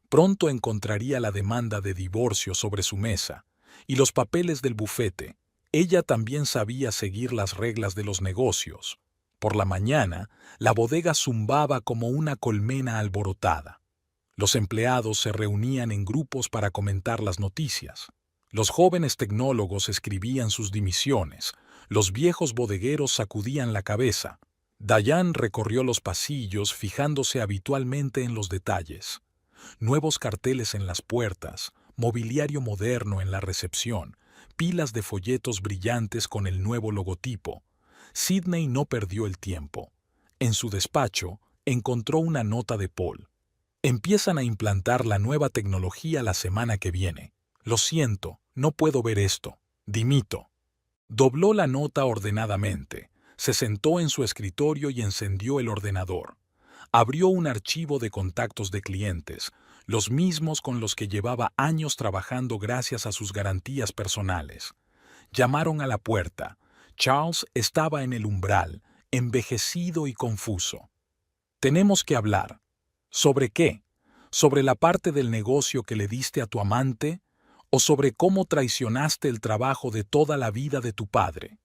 Pronto encontraría la demanda de divorcio sobre su mesa y los papeles del bufete. Ella también sabía seguir las reglas de los negocios. Por la mañana, la bodega zumbaba como una colmena alborotada. Los empleados se reunían en grupos para comentar las noticias. Los jóvenes tecnólogos escribían sus dimisiones. Los viejos bodegueros sacudían la cabeza. Diane recorrió los pasillos fijándose habitualmente en los detalles. Nuevos carteles en las puertas, mobiliario moderno en la recepción, pilas de folletos brillantes con el nuevo logotipo. Sidney no perdió el tiempo. En su despacho, encontró una nota de Paul. Empiezan a implantar la nueva tecnología la semana que viene. Lo siento, no puedo ver esto. Dimito. Dobló la nota ordenadamente, se sentó en su escritorio y encendió el ordenador. Abrió un archivo de contactos de clientes, los mismos con los que llevaba años trabajando gracias a sus garantías personales. Llamaron a la puerta. Charles estaba en el umbral, envejecido y confuso. «Tenemos que hablar». «¿Sobre qué? ¿Sobre la parte del negocio que le diste a tu amante? ¿O sobre cómo traicionaste el trabajo de toda la vida de tu padre?»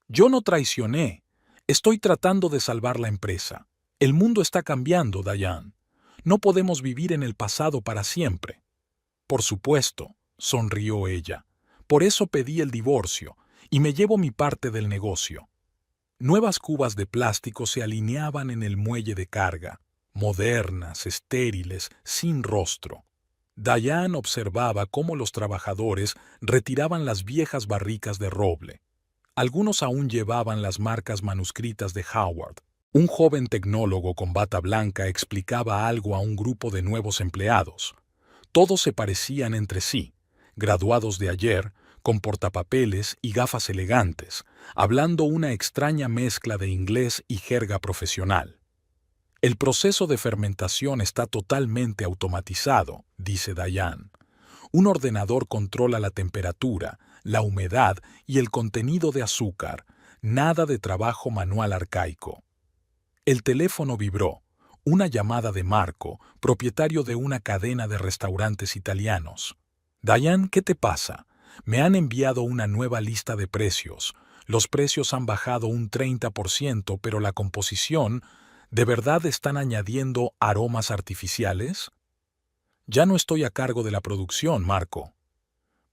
«Yo no traicioné. Estoy tratando de salvar la empresa. El mundo está cambiando, Diane. No podemos vivir en el pasado para siempre». «Por supuesto», sonrió ella. «Por eso pedí el divorcio y me llevo mi parte del negocio». Nuevas cubas de plástico se alineaban en el muelle de carga, modernas, estériles, sin rostro. Diane observaba cómo los trabajadores retiraban las viejas barricas de roble. Algunos aún llevaban las marcas manuscritas de Howard. Un joven tecnólogo con bata blanca explicaba algo a un grupo de nuevos empleados. Todos se parecían entre sí, graduados de ayer, con portapapeles y gafas elegantes, hablando una extraña mezcla de inglés y jerga profesional. «El proceso de fermentación está totalmente automatizado», dice Diane. «Un ordenador controla la temperatura, la humedad y el contenido de azúcar, nada de trabajo manual arcaico». El teléfono vibró. Una llamada de Marco, propietario de una cadena de restaurantes italianos. «Diane, ¿qué te pasa? Me han enviado una nueva lista de precios. Los precios han bajado un 30%, pero la composición, ¿de verdad están añadiendo aromas artificiales?» «Ya no estoy a cargo de la producción, Marco».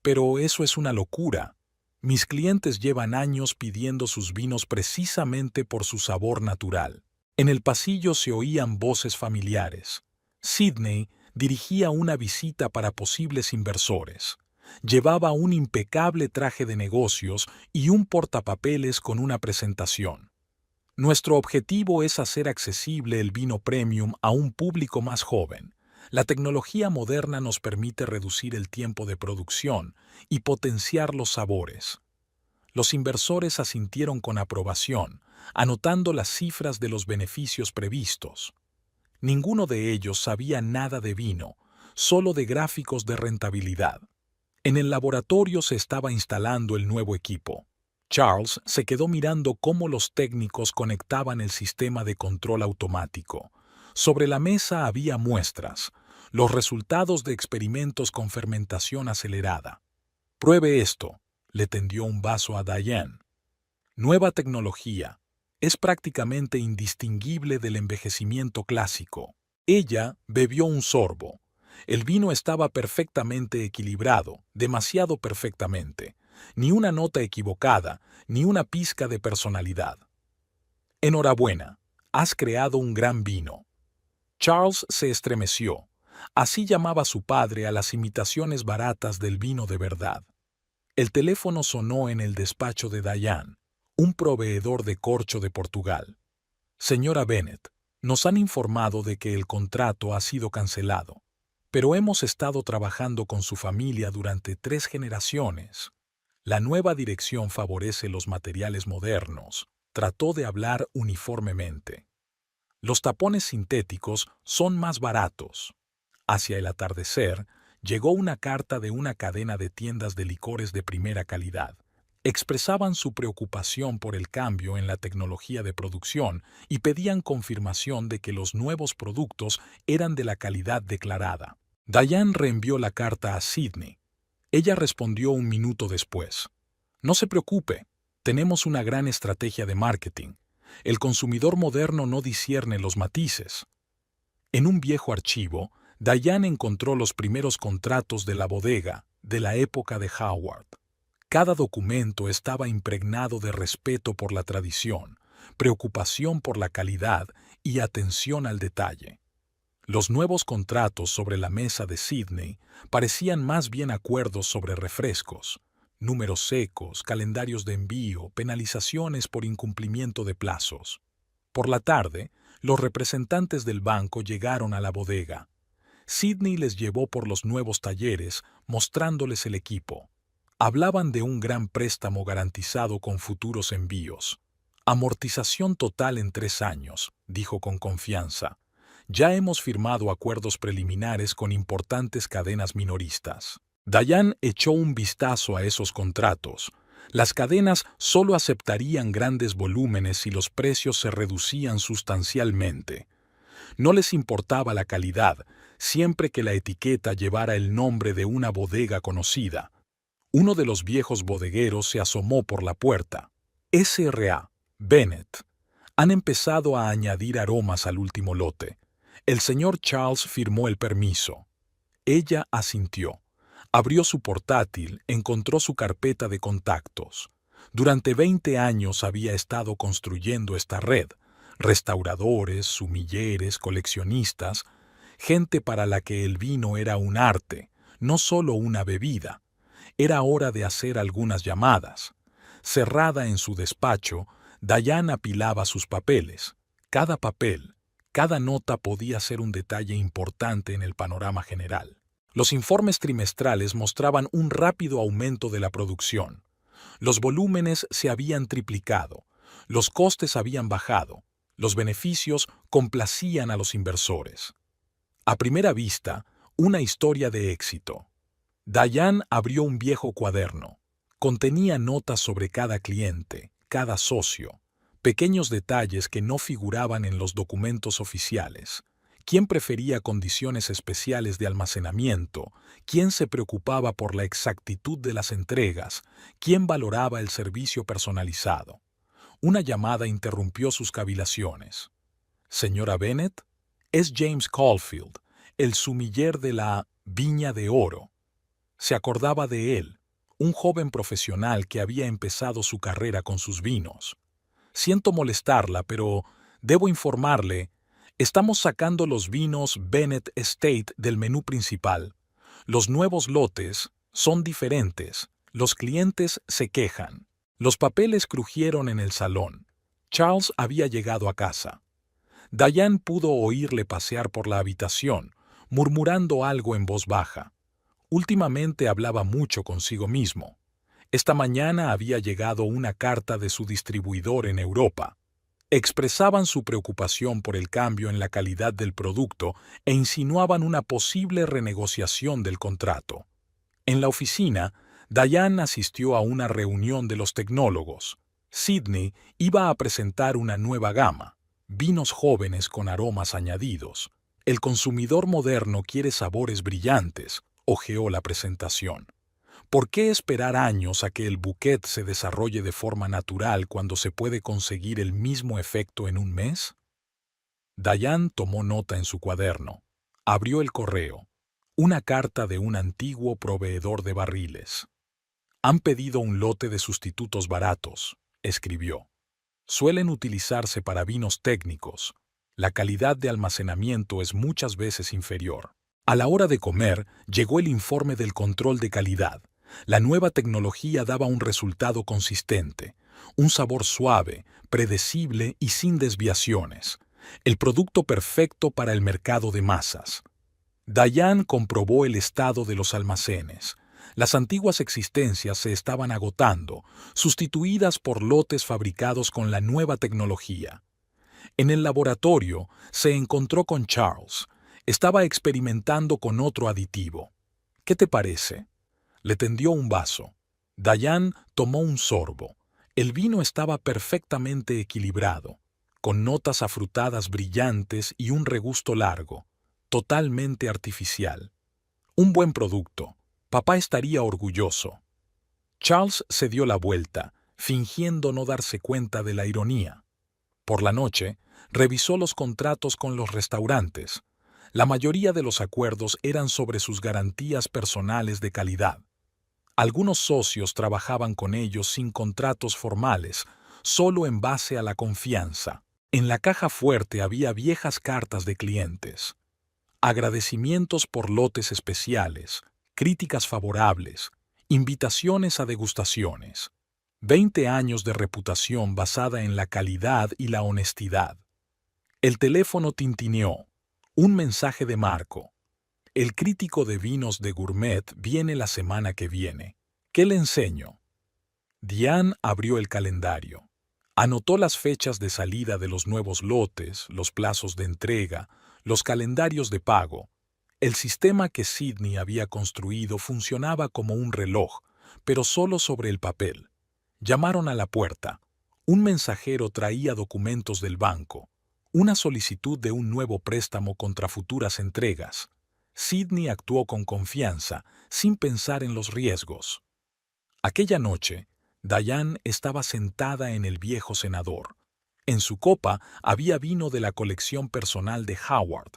«Pero eso es una locura. Mis clientes llevan años pidiendo sus vinos precisamente por su sabor natural». En el pasillo se oían voces familiares. Sidney dirigía una visita para posibles inversores. Llevaba un impecable traje de negocios y un portapapeles con una presentación. «Nuestro objetivo es hacer accesible el vino premium a un público más joven. La tecnología moderna nos permite reducir el tiempo de producción y potenciar los sabores». Los inversores asintieron con aprobación, anotando las cifras de los beneficios previstos. Ninguno de ellos sabía nada de vino, solo de gráficos de rentabilidad. En el laboratorio se estaba instalando el nuevo equipo. Charles se quedó mirando cómo los técnicos conectaban el sistema de control automático. Sobre la mesa había muestras, los resultados de experimentos con fermentación acelerada. «Pruebe esto», le tendió un vaso a Diane. «Nueva tecnología. Es prácticamente indistinguible del envejecimiento clásico». Ella bebió un sorbo. El vino estaba perfectamente equilibrado, demasiado perfectamente. Ni una nota equivocada, ni una pizca de personalidad. «Enhorabuena, has creado un gran vino». Charles se estremeció. Así llamaba su padre a las imitaciones baratas del vino de verdad. El teléfono sonó en el despacho de Diane, un proveedor de corcho de Portugal. «Señora Bennet, nos han informado de que el contrato ha sido cancelado, pero hemos estado trabajando con su familia durante 3 generaciones. La nueva dirección favorece los materiales modernos», trató de hablar uniformemente. «Los tapones sintéticos son más baratos». Hacia el atardecer, llegó una carta de una cadena de tiendas de licores de primera calidad. Expresaban su preocupación por el cambio en la tecnología de producción y pedían confirmación de que los nuevos productos eran de la calidad declarada. Diane reenvió la carta a Sidney. Ella respondió un minuto después. «No se preocupe, tenemos una gran estrategia de marketing. El consumidor moderno no discierne los matices». En un viejo archivo, Diane encontró los primeros contratos de la bodega de la época de Howard. Cada documento estaba impregnado de respeto por la tradición, preocupación por la calidad y atención al detalle. Los nuevos contratos sobre la mesa de Sidney parecían más bien acuerdos sobre refrescos. números secos, calendarios de envío, penalizaciones por incumplimiento de plazos. Por la tarde, los representantes del banco llegaron a la bodega. Sidney les llevó por los nuevos talleres, mostrándoles el equipo. Hablaban de un gran préstamo garantizado con futuros envíos. Amortización total en 3 años, dijo con confianza. Ya hemos firmado acuerdos preliminares con importantes cadenas minoristas. Diane echó un vistazo a esos contratos. Las cadenas solo aceptarían grandes volúmenes si los precios se reducían sustancialmente. No les importaba la calidad, siempre que la etiqueta llevara el nombre de una bodega conocida. Uno de los viejos bodegueros se asomó por la puerta. S.R.A. Bennett. Han empezado a añadir aromas al último lote. El señor Charles firmó el permiso. Ella asintió. Abrió su portátil, encontró su carpeta de contactos. Durante 20 años había estado construyendo esta red. Restauradores, sumilleres, coleccionistas, gente para la que el vino era un arte, no solo una bebida. Era hora de hacer algunas llamadas. Cerrada en su despacho, Diane apilaba sus papeles. Cada papel, cada nota podía ser un detalle importante en el panorama general. Los informes trimestrales mostraban un rápido aumento de la producción. Los volúmenes se habían triplicado, los costes habían bajado, los beneficios complacían a los inversores. A primera vista, una historia de éxito. Diane abrió un viejo cuaderno. Contenía notas sobre cada cliente, cada socio, pequeños detalles que no figuraban en los documentos oficiales. ¿Quién prefería condiciones especiales de almacenamiento? ¿Quién se preocupaba por la exactitud de las entregas? ¿Quién valoraba el servicio personalizado? Una llamada interrumpió sus cavilaciones. «Señora Bennett, es James Caulfield, el sumiller de la Viña de Oro». Se acordaba de él, un joven profesional que había empezado su carrera con sus vinos. «Siento molestarla, pero debo informarle. Estamos sacando los vinos Bennett Estate del menú principal. Los nuevos lotes son diferentes. Los clientes se quejan». Los papeles crujieron en el salón. Charles había llegado a casa. Diane pudo oírle pasear por la habitación, murmurando algo en voz baja. Últimamente hablaba mucho consigo mismo. Esta mañana había llegado una carta de su distribuidor en Europa. Expresaban su preocupación por el cambio en la calidad del producto e insinuaban una posible renegociación del contrato. En la oficina, Diane asistió a una reunión de los tecnólogos. Sidney iba a presentar una nueva gama, vinos jóvenes con aromas añadidos. El consumidor moderno quiere sabores brillantes, hojeó la presentación. ¿Por qué esperar años a que el bouquet se desarrolle de forma natural cuando se puede conseguir el mismo efecto en un mes? Diane tomó nota en su cuaderno. Abrió el correo. Una carta de un antiguo proveedor de barriles. «Han pedido un lote de sustitutos baratos», escribió. «Suelen utilizarse para vinos técnicos. La calidad de almacenamiento es muchas veces inferior». A la hora de comer, llegó el informe del control de calidad. La nueva tecnología daba un resultado consistente, un sabor suave, predecible y sin desviaciones. El producto perfecto para el mercado de masas. Diane comprobó el estado de los almacenes. Las antiguas existencias se estaban agotando, sustituidas por lotes fabricados con la nueva tecnología. En el laboratorio se encontró con Charles. Estaba experimentando con otro aditivo. «¿Qué te parece?». Le tendió un vaso. Diane tomó un sorbo. El vino estaba perfectamente equilibrado, con notas afrutadas brillantes y un regusto largo, totalmente artificial. Un buen producto. Papá estaría orgulloso. Charles se dio la vuelta, fingiendo no darse cuenta de la ironía. Por la noche, revisó los contratos con los restaurantes. La mayoría de los acuerdos eran sobre sus garantías personales de calidad. Algunos socios trabajaban con ellos sin contratos formales, solo en base a la confianza. En la caja fuerte había viejas cartas de clientes. Agradecimientos por lotes especiales, críticas favorables, Invitaciones a degustaciones. 20 años de reputación basada en la calidad y la honestidad. El teléfono tintineó. Un mensaje de Marco. El crítico de vinos de gourmet viene la semana que viene. ¿Qué le enseño? Diane abrió el calendario. Anotó las fechas de salida de los nuevos lotes, los plazos de entrega, los calendarios de pago. El sistema que Sidney había construido funcionaba como un reloj, pero solo sobre el papel. Llamaron a la puerta. Un mensajero traía documentos del banco, una solicitud de un nuevo préstamo contra futuras entregas. Sidney actuó con confianza, sin pensar en los riesgos. Aquella noche, Diane estaba sentada en el viejo cenador. En su copa había vino de la colección personal de Howard.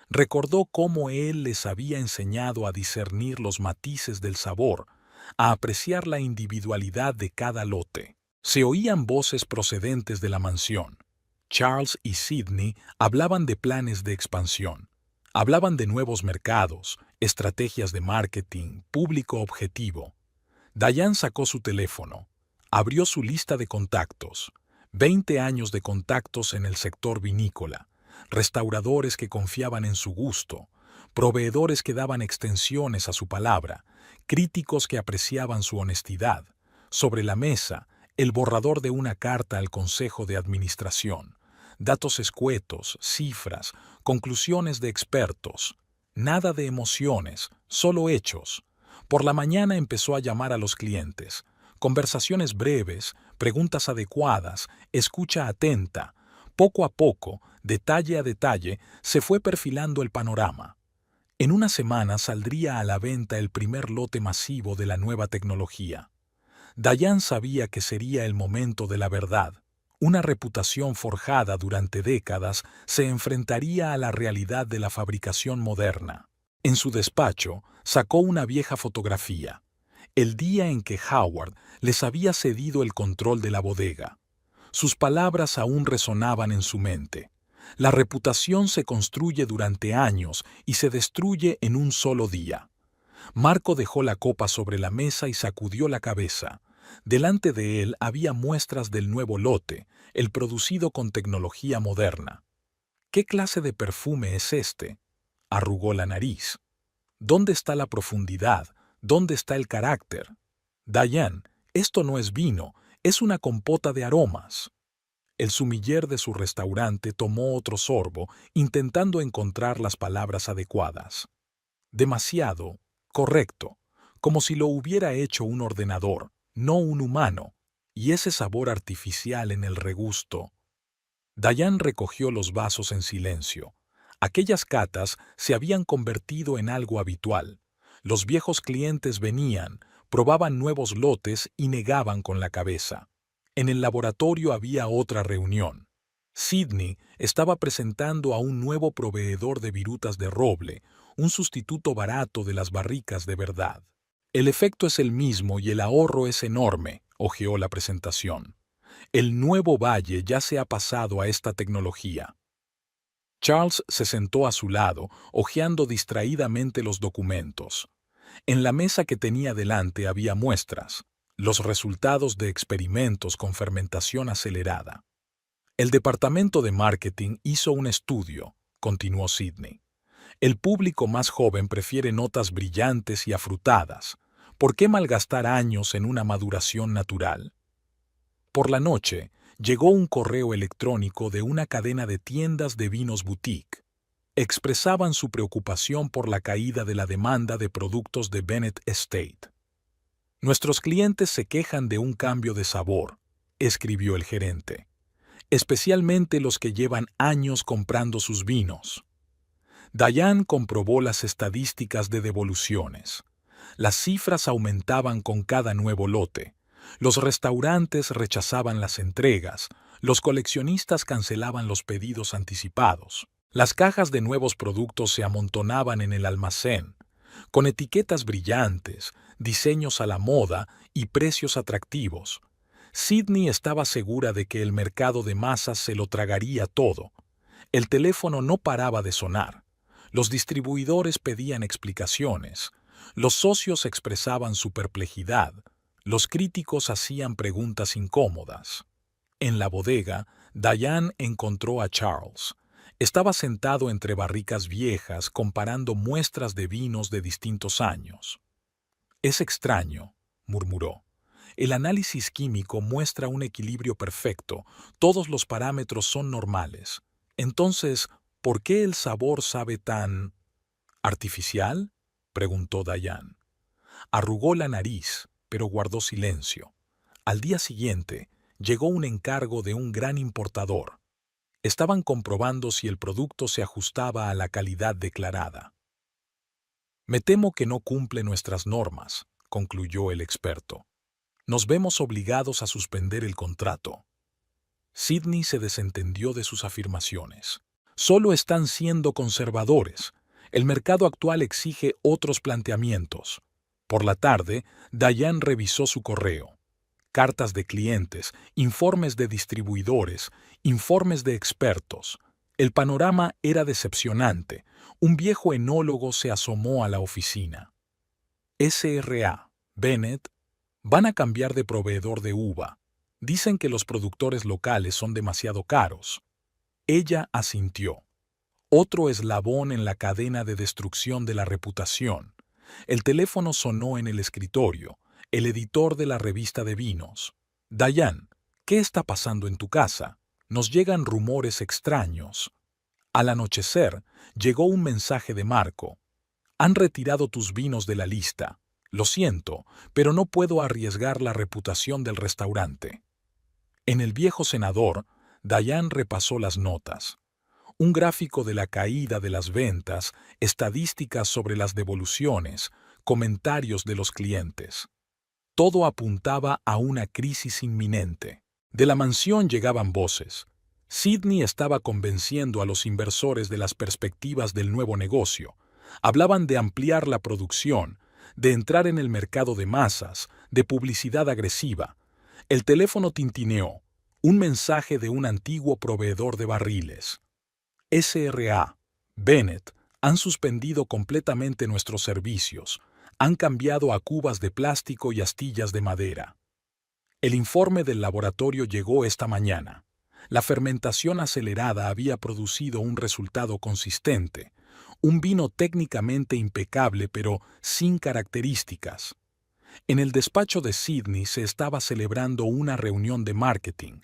Recordó cómo él les había enseñado a discernir los matices del sabor, a apreciar la individualidad de cada lote. Se oían voces procedentes de la mansión. Charles y Sidney hablaban de planes de expansión. Hablaban de nuevos mercados, estrategias de marketing, público objetivo. Diane sacó su teléfono. Abrió su lista de contactos. 20 años de contactos en el sector vinícola. Restauradores que confiaban en su gusto. Proveedores que daban extensiones a su palabra. Críticos que apreciaban su honestidad. Sobre la mesa, el borrador de una carta al Consejo de Administración. Datos escuetos, cifras, conclusiones de expertos. Nada de emociones, solo hechos. Por la mañana empezó a llamar a los clientes. Conversaciones breves, preguntas adecuadas, escucha atenta. Poco a poco, detalle a detalle, se fue perfilando el panorama. En una semana saldría a la venta el primer lote masivo de la nueva tecnología. Diane sabía que sería el momento de la verdad. Una reputación forjada durante décadas se enfrentaría a la realidad de la fabricación moderna. En su despacho, sacó una vieja fotografía. El día en que Howard les había cedido el control de la bodega. Sus palabras aún resonaban en su mente. La reputación se construye durante años y se destruye en un solo día. Marco dejó la copa sobre la mesa y sacudió la cabeza. Delante de él había muestras del nuevo lote, el producido con tecnología moderna. ¿Qué clase de perfume es este? Arrugó la nariz. ¿Dónde está la profundidad? ¿Dónde está el carácter? Diane, esto no es vino, es una compota de aromas. El sumiller de su restaurante tomó otro sorbo, intentando encontrar las palabras adecuadas. Demasiado, correcto, como si lo hubiera hecho un ordenador, no un humano, y ese sabor artificial en el regusto. Diane recogió los vasos en silencio. Aquellas catas se habían convertido en algo habitual. Los viejos clientes venían, probaban nuevos lotes y negaban con la cabeza. En el laboratorio había otra reunión. Sidney estaba presentando a un nuevo proveedor de virutas de roble, un sustituto barato de las barricas de verdad. El efecto es el mismo y el ahorro es enorme, hojeó la presentación. El nuevo valle ya se ha pasado a esta tecnología. Charles se sentó a su lado, hojeando distraídamente los documentos. En la mesa que tenía delante había muestras, los resultados de experimentos con fermentación acelerada. El departamento de marketing hizo un estudio, continuó Sidney. El público más joven prefiere notas brillantes y afrutadas. ¿Por qué malgastar años en una maduración natural? Por la noche, llegó un correo electrónico de una cadena de tiendas de vinos boutique. Expresaban su preocupación por la caída de la demanda de productos de Bennett Estate. Nuestros clientes se quejan de un cambio de sabor, escribió el gerente, especialmente los que llevan años comprando sus vinos. Diane comprobó las estadísticas de devoluciones. Las cifras aumentaban con cada nuevo lote. Los restaurantes rechazaban las entregas, los coleccionistas cancelaban los pedidos anticipados. Las cajas de nuevos productos se amontonaban en el almacén, con etiquetas brillantes, diseños a la moda y precios atractivos. Sidney estaba segura de que el mercado de masas se lo tragaría todo. El teléfono no paraba de sonar. Los distribuidores pedían explicaciones. Los socios expresaban su perplejidad. Los críticos hacían preguntas incómodas. En la bodega, Diane encontró a Charles. Estaba sentado entre barricas viejas comparando muestras de vinos de distintos años. «Es extraño», murmuró. «El análisis químico muestra un equilibrio perfecto. Todos los parámetros son normales. Entonces, ¿por qué el sabor sabe tan artificial?», preguntó Diane. Arrugó la nariz, pero guardó silencio. Al día siguiente, llegó un encargo de un gran importador. Estaban comprobando si el producto se ajustaba a la calidad declarada. «Me temo que no cumple nuestras normas», concluyó el experto. «Nos vemos obligados a suspender el contrato». Sidney se desentendió de sus afirmaciones. «Solo están siendo conservadores. El mercado actual exige otros planteamientos». Por la tarde, Diane revisó su correo. Cartas de clientes, informes de distribuidores, informes de expertos. El panorama era decepcionante. Un viejo enólogo se asomó a la oficina. «SRA, Bennett, van a cambiar de proveedor de uva. Dicen que los productores locales son demasiado caros». Ella asintió. Otro eslabón en la cadena de destrucción de la reputación. El teléfono sonó en el escritorio. El editor de la revista de vinos. «Diane, ¿qué está pasando en tu casa? Nos llegan rumores extraños». Al anochecer, llegó un mensaje de Marco. «Han retirado tus vinos de la lista. Lo siento, pero no puedo arriesgar la reputación del restaurante». En el viejo senador, Diane repasó las notas. Un gráfico de la caída de las ventas, estadísticas sobre las devoluciones, comentarios de los clientes. Todo apuntaba a una crisis inminente. De la mansión llegaban voces. Sidney estaba convenciendo a los inversores de las perspectivas del nuevo negocio. Hablaban de ampliar la producción, de entrar en el mercado de masas, de publicidad agresiva. El teléfono tintineó. Un mensaje de un antiguo proveedor de barriles. «SRA, Bennett, han suspendido completamente nuestros servicios. Han cambiado a cubas de plástico y astillas de madera». El informe del laboratorio llegó esta mañana. La fermentación acelerada había producido un resultado consistente, un vino técnicamente impecable pero sin características. En el despacho de Sidney se estaba celebrando una reunión de marketing.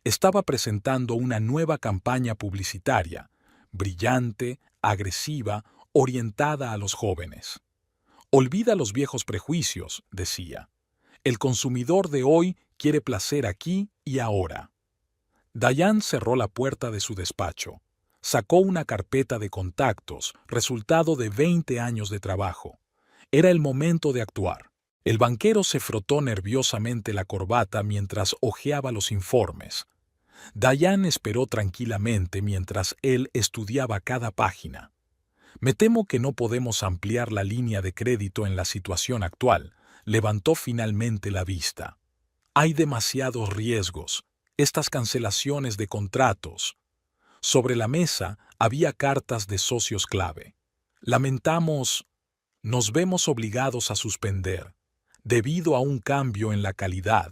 Estaba presentando una nueva campaña publicitaria, brillante, agresiva, orientada a los jóvenes. «Olvida los viejos prejuicios», decía. «El consumidor de hoy quiere placer aquí y ahora». Diane cerró la puerta de su despacho. Sacó una carpeta de contactos, resultado de 20 años de trabajo. Era el momento de actuar. El banquero se frotó nerviosamente la corbata mientras hojeaba los informes. Diane esperó tranquilamente mientras él estudiaba cada página. «Me temo que no podemos ampliar la línea de crédito en la situación actual», levantó finalmente la vista. «Hay demasiados riesgos, estas cancelaciones de contratos». Sobre la mesa había cartas de socios clave. «Lamentamos, nos vemos obligados a suspender, debido a un cambio en la calidad».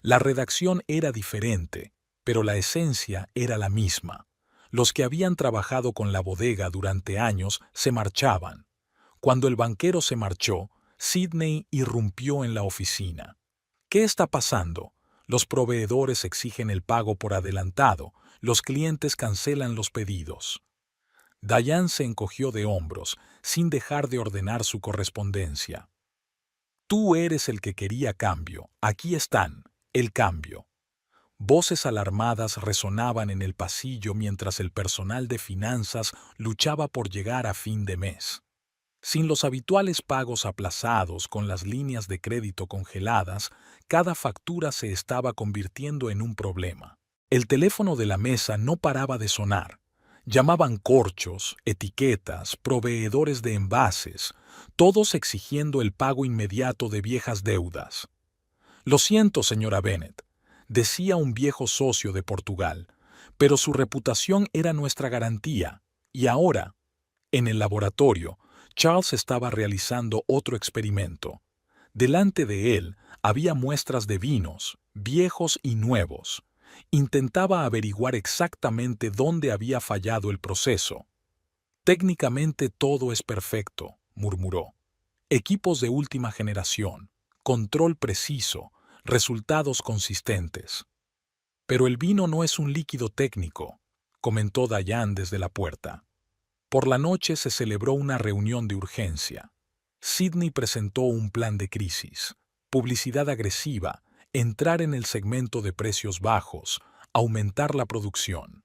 La redacción era diferente, pero la esencia era la misma. Los que habían trabajado con la bodega durante años se marchaban. Cuando el banquero se marchó, Sidney irrumpió en la oficina. «¿Qué está pasando? Los proveedores exigen el pago por adelantado, los clientes cancelan los pedidos». Diane se encogió de hombros, sin dejar de ordenar su correspondencia. «Tú eres el que quería cambio. Aquí están, el cambio». Voces alarmadas resonaban en el pasillo mientras el personal de finanzas luchaba por llegar a fin de mes. Sin los habituales pagos aplazados con las líneas de crédito congeladas, cada factura se estaba convirtiendo en un problema. El teléfono de la mesa no paraba de sonar. Llamaban corchos, etiquetas, proveedores de envases, todos exigiendo el pago inmediato de viejas deudas. «Lo siento, señora Bennett», decía un viejo socio de Portugal, «pero su reputación era nuestra garantía, y ahora». En el laboratorio, Charles estaba realizando otro experimento. Delante de él había muestras de vinos, viejos y nuevos. Intentaba averiguar exactamente dónde había fallado el proceso. Técnicamente todo es perfecto, murmuró. Equipos de última generación, control preciso, resultados consistentes. Pero el vino no es un líquido técnico, comentó Diane desde la puerta. Por la noche se celebró una reunión de urgencia. Sidney presentó un plan de crisis, publicidad agresiva, entrar en el segmento de precios bajos, aumentar la producción.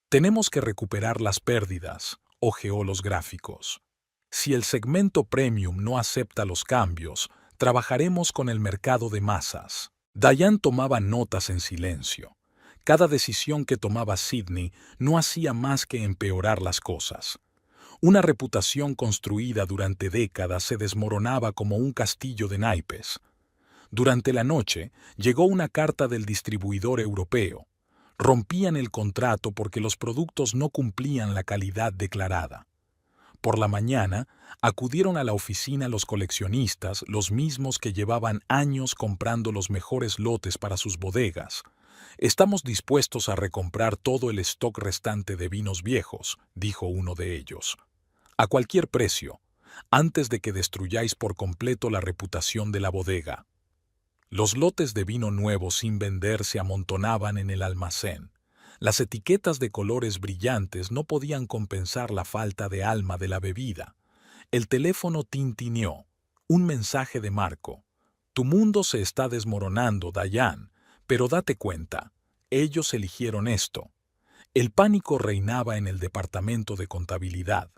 Tenemos que recuperar las pérdidas, ojeó los gráficos. Si el segmento premium no acepta los cambios, trabajaremos con el mercado de masas. Diane tomaba notas en silencio. Cada decisión que tomaba Sidney no hacía más que empeorar las cosas. Una reputación construida durante décadas se desmoronaba como un castillo de naipes. Durante la noche llegó una carta del distribuidor europeo. Rompían el contrato porque los productos no cumplían la calidad declarada. Por la mañana, acudieron a la oficina los coleccionistas, los mismos que llevaban años comprando los mejores lotes para sus bodegas. Estamos dispuestos a recomprar todo el stock restante de vinos viejos, dijo uno de ellos. A cualquier precio, antes de que destruyáis por completo la reputación de la bodega. Los lotes de vino nuevo sin vender se amontonaban en el almacén. Las etiquetas de colores brillantes no podían compensar la falta de alma de la bebida. El teléfono tintineó. Un mensaje de Marco. Tu mundo se está desmoronando, Diane, pero date cuenta, ellos eligieron esto. El pánico reinaba en el departamento de contabilidad.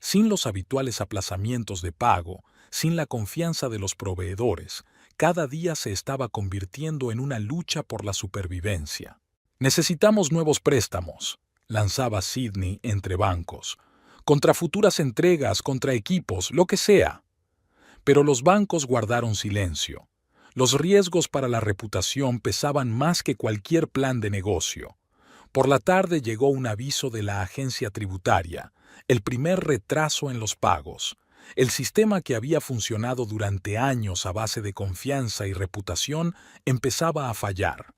Sin los habituales aplazamientos de pago, sin la confianza de los proveedores, cada día se estaba convirtiendo en una lucha por la supervivencia. Necesitamos nuevos préstamos, lanzaba Sidney entre bancos, contra futuras entregas, contra equipos, lo que sea. Pero los bancos guardaron silencio. Los riesgos para la reputación pesaban más que cualquier plan de negocio. Por la tarde llegó un aviso de la agencia tributaria, el primer retraso en los pagos. El sistema que había funcionado durante años a base de confianza y reputación empezaba a fallar.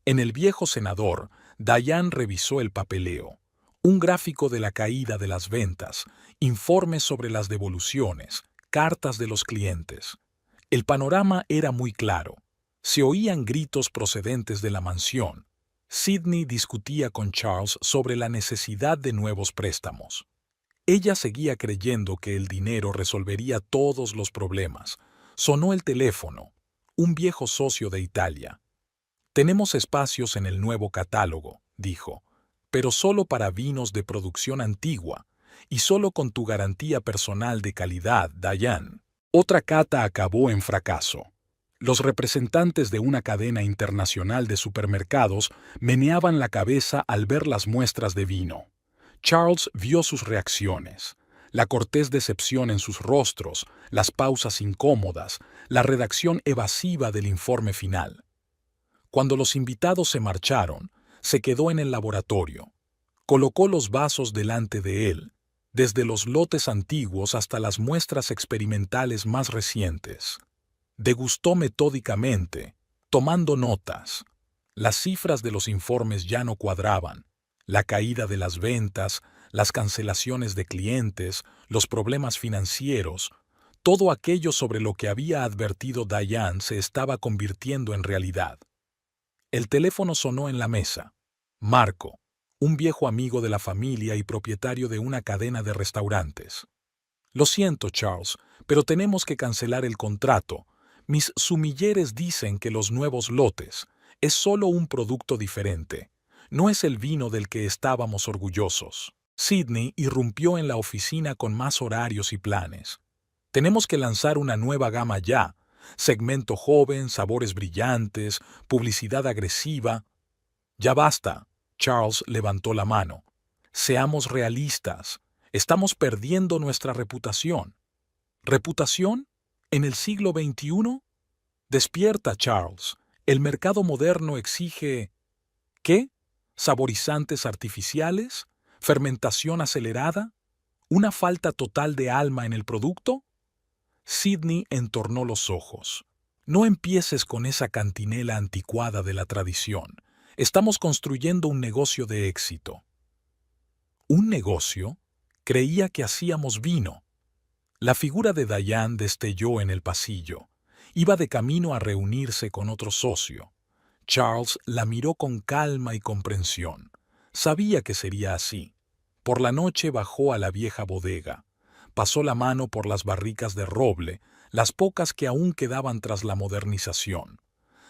En el viejo senador, Diane revisó el papeleo. Un gráfico de la caída de las ventas, informes sobre las devoluciones, cartas de los clientes. El panorama era muy claro. Se oían gritos procedentes de la mansión. Sidney discutía con Charles sobre la necesidad de nuevos préstamos. Ella seguía creyendo que el dinero resolvería todos los problemas. Sonó el teléfono. Un viejo socio de Italia. Tenemos espacios en el nuevo catálogo, dijo, pero solo para vinos de producción antigua y solo con tu garantía personal de calidad, Diane. Otra cata acabó en fracaso. Los representantes de una cadena internacional de supermercados meneaban la cabeza al ver las muestras de vino. Charles vio sus reacciones, la cortés decepción en sus rostros, las pausas incómodas, la redacción evasiva del informe final. Cuando los invitados se marcharon, se quedó en el laboratorio. Colocó los vasos delante de él, desde los lotes antiguos hasta las muestras experimentales más recientes. Degustó metódicamente, tomando notas. Las cifras de los informes ya no cuadraban. La caída de las ventas, las cancelaciones de clientes, los problemas financieros, todo aquello sobre lo que había advertido Diane se estaba convirtiendo en realidad. El teléfono sonó en la mesa. Marco, un viejo amigo de la familia y propietario de una cadena de restaurantes. Lo siento, Charles, pero tenemos que cancelar el contrato. Mis sumilleres dicen que los nuevos lotes es solo un producto diferente. No es el vino del que estábamos orgullosos. Sidney irrumpió en la oficina con más horarios y planes. Tenemos que lanzar una nueva gama ya. Segmento joven, sabores brillantes, publicidad agresiva. Ya basta, Charles levantó la mano. Seamos realistas. Estamos perdiendo nuestra reputación. ¿Reputación? ¿En el siglo XXI? Despierta, Charles. El mercado moderno exige... ¿Qué? ¿Saborizantes artificiales? ¿Fermentación acelerada? ¿Una falta total de alma en el producto? Sidney entornó los ojos. No empieces con esa cantinela anticuada de la tradición. Estamos construyendo un negocio de éxito. ¿Un negocio? Creía que hacíamos vino. La figura de Diane destelló en el pasillo. Iba de camino a reunirse con otro socio. Charles la miró con calma y comprensión. Sabía que sería así. Por la noche bajó a la vieja bodega. Pasó la mano por las barricas de roble, las pocas que aún quedaban tras la modernización.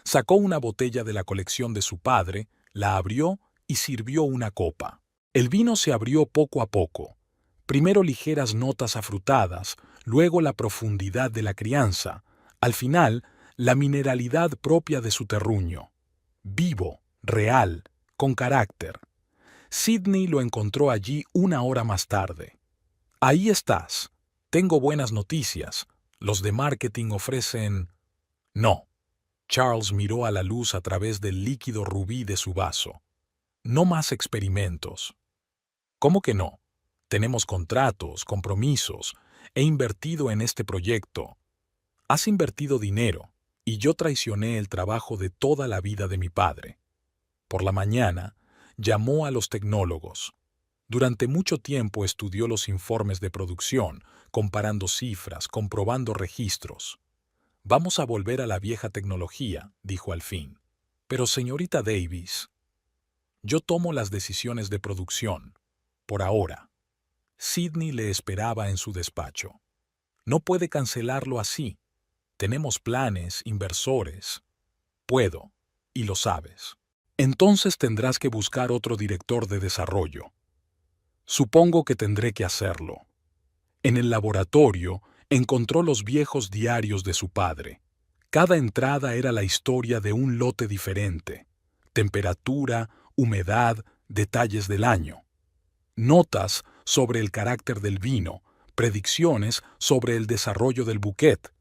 Sacó una botella de la colección de su padre, la abrió y sirvió una copa. El vino se abrió poco a poco. Primero ligeras notas afrutadas, luego la profundidad de la crianza, al final la mineralidad propia de su terruño. Vivo, real, con carácter. Sidney lo encontró allí una hora más tarde. Ahí estás. Tengo buenas noticias. Los de marketing ofrecen... No. Charles miró a la luz a través del líquido rubí de su vaso. No más experimentos. ¿Cómo que no? Tenemos contratos, compromisos. He invertido en este proyecto. Has invertido dinero, y yo traicioné el trabajo de toda la vida de mi padre. Por la mañana, llamó a los tecnólogos. Durante mucho tiempo estudió los informes de producción, comparando cifras, comprobando registros. Vamos a volver a la vieja tecnología, dijo al fin. Pero señorita Davis, yo tomo las decisiones de producción. Por ahora. Sidney le esperaba en su despacho. No puede cancelarlo así. Tenemos planes, inversores. Puedo, y lo sabes. Entonces tendrás que buscar otro director de desarrollo. Supongo que tendré que hacerlo. En el laboratorio encontró los viejos diarios de su padre. Cada entrada era la historia de un lote diferente. Temperatura, humedad, detalles del año. Notas sobre el carácter del vino, predicciones sobre el desarrollo del bouquet.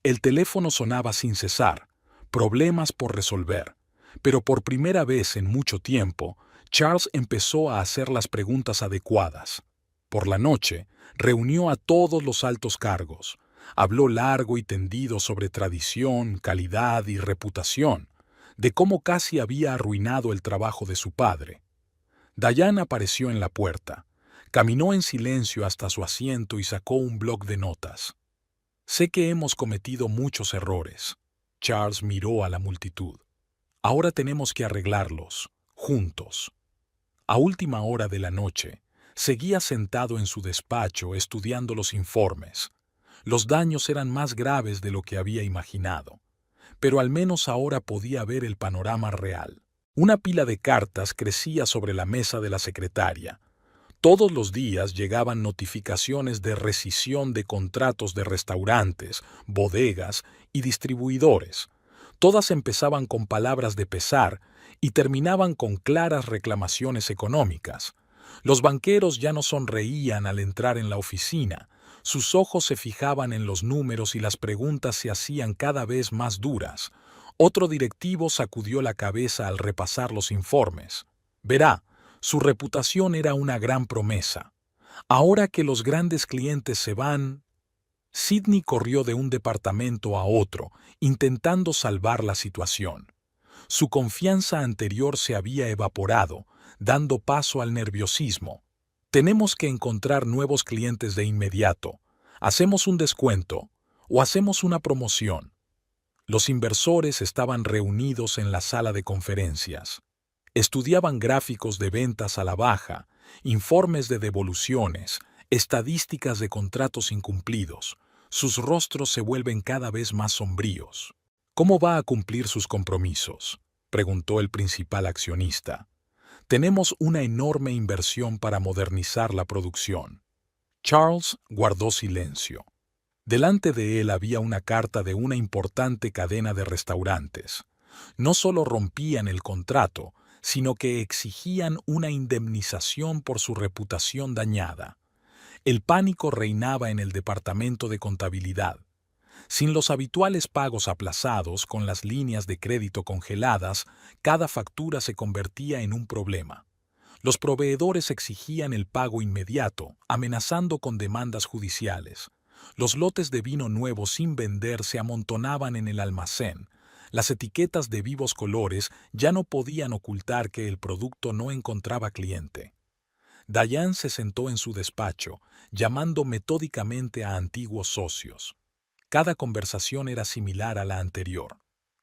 El teléfono sonaba sin cesar, problemas por resolver. Pero por primera vez en mucho tiempo, Charles empezó a hacer las preguntas adecuadas. Por la noche, reunió a todos los altos cargos. Habló largo y tendido sobre tradición, calidad y reputación, de cómo casi había arruinado el trabajo de su padre. Diane apareció en la puerta. Caminó en silencio hasta su asiento y sacó un bloc de notas. Sé que hemos cometido muchos errores. Charles miró a la multitud. Ahora tenemos que arreglarlos, juntos. A última hora de la noche, seguía sentado en su despacho estudiando los informes. Los daños eran más graves de lo que había imaginado, pero al menos ahora podía ver el panorama real. Una pila de cartas crecía sobre la mesa de la secretaria. Todos los días llegaban notificaciones de rescisión de contratos de restaurantes, bodegas y distribuidores. Todas empezaban con palabras de pesar y terminaban con claras reclamaciones económicas. Los banqueros ya no sonreían al entrar en la oficina. Sus ojos se fijaban en los números y las preguntas se hacían cada vez más duras. Otro directivo sacudió la cabeza al repasar los informes. Verá, su reputación era una gran promesa. Ahora que los grandes clientes se van... Sidney corrió de un departamento a otro, intentando salvar la situación. Su confianza anterior se había evaporado, dando paso al nerviosismo. Tenemos que encontrar nuevos clientes de inmediato. Hacemos un descuento o hacemos una promoción. Los inversores estaban reunidos en la sala de conferencias. Estudiaban gráficos de ventas a la baja, informes de devoluciones, estadísticas de contratos incumplidos. Sus rostros se vuelven cada vez más sombríos. ¿Cómo va a cumplir sus compromisos?, preguntó el principal accionista. Tenemos una enorme inversión para modernizar la producción. Charles guardó silencio. Delante de él había una carta de una importante cadena de restaurantes. No solo rompían el contrato, sino que exigían una indemnización por su reputación dañada. El pánico reinaba en el departamento de contabilidad. Sin los habituales pagos aplazados, con las líneas de crédito congeladas, cada factura se convertía en un problema. Los proveedores exigían el pago inmediato, amenazando con demandas judiciales. Los lotes de vino nuevo sin vender se amontonaban en el almacén. Las etiquetas de vivos colores ya no podían ocultar que el producto no encontraba cliente. Diane se sentó en su despacho, llamando metódicamente a antiguos socios. Cada conversación era similar a la anterior.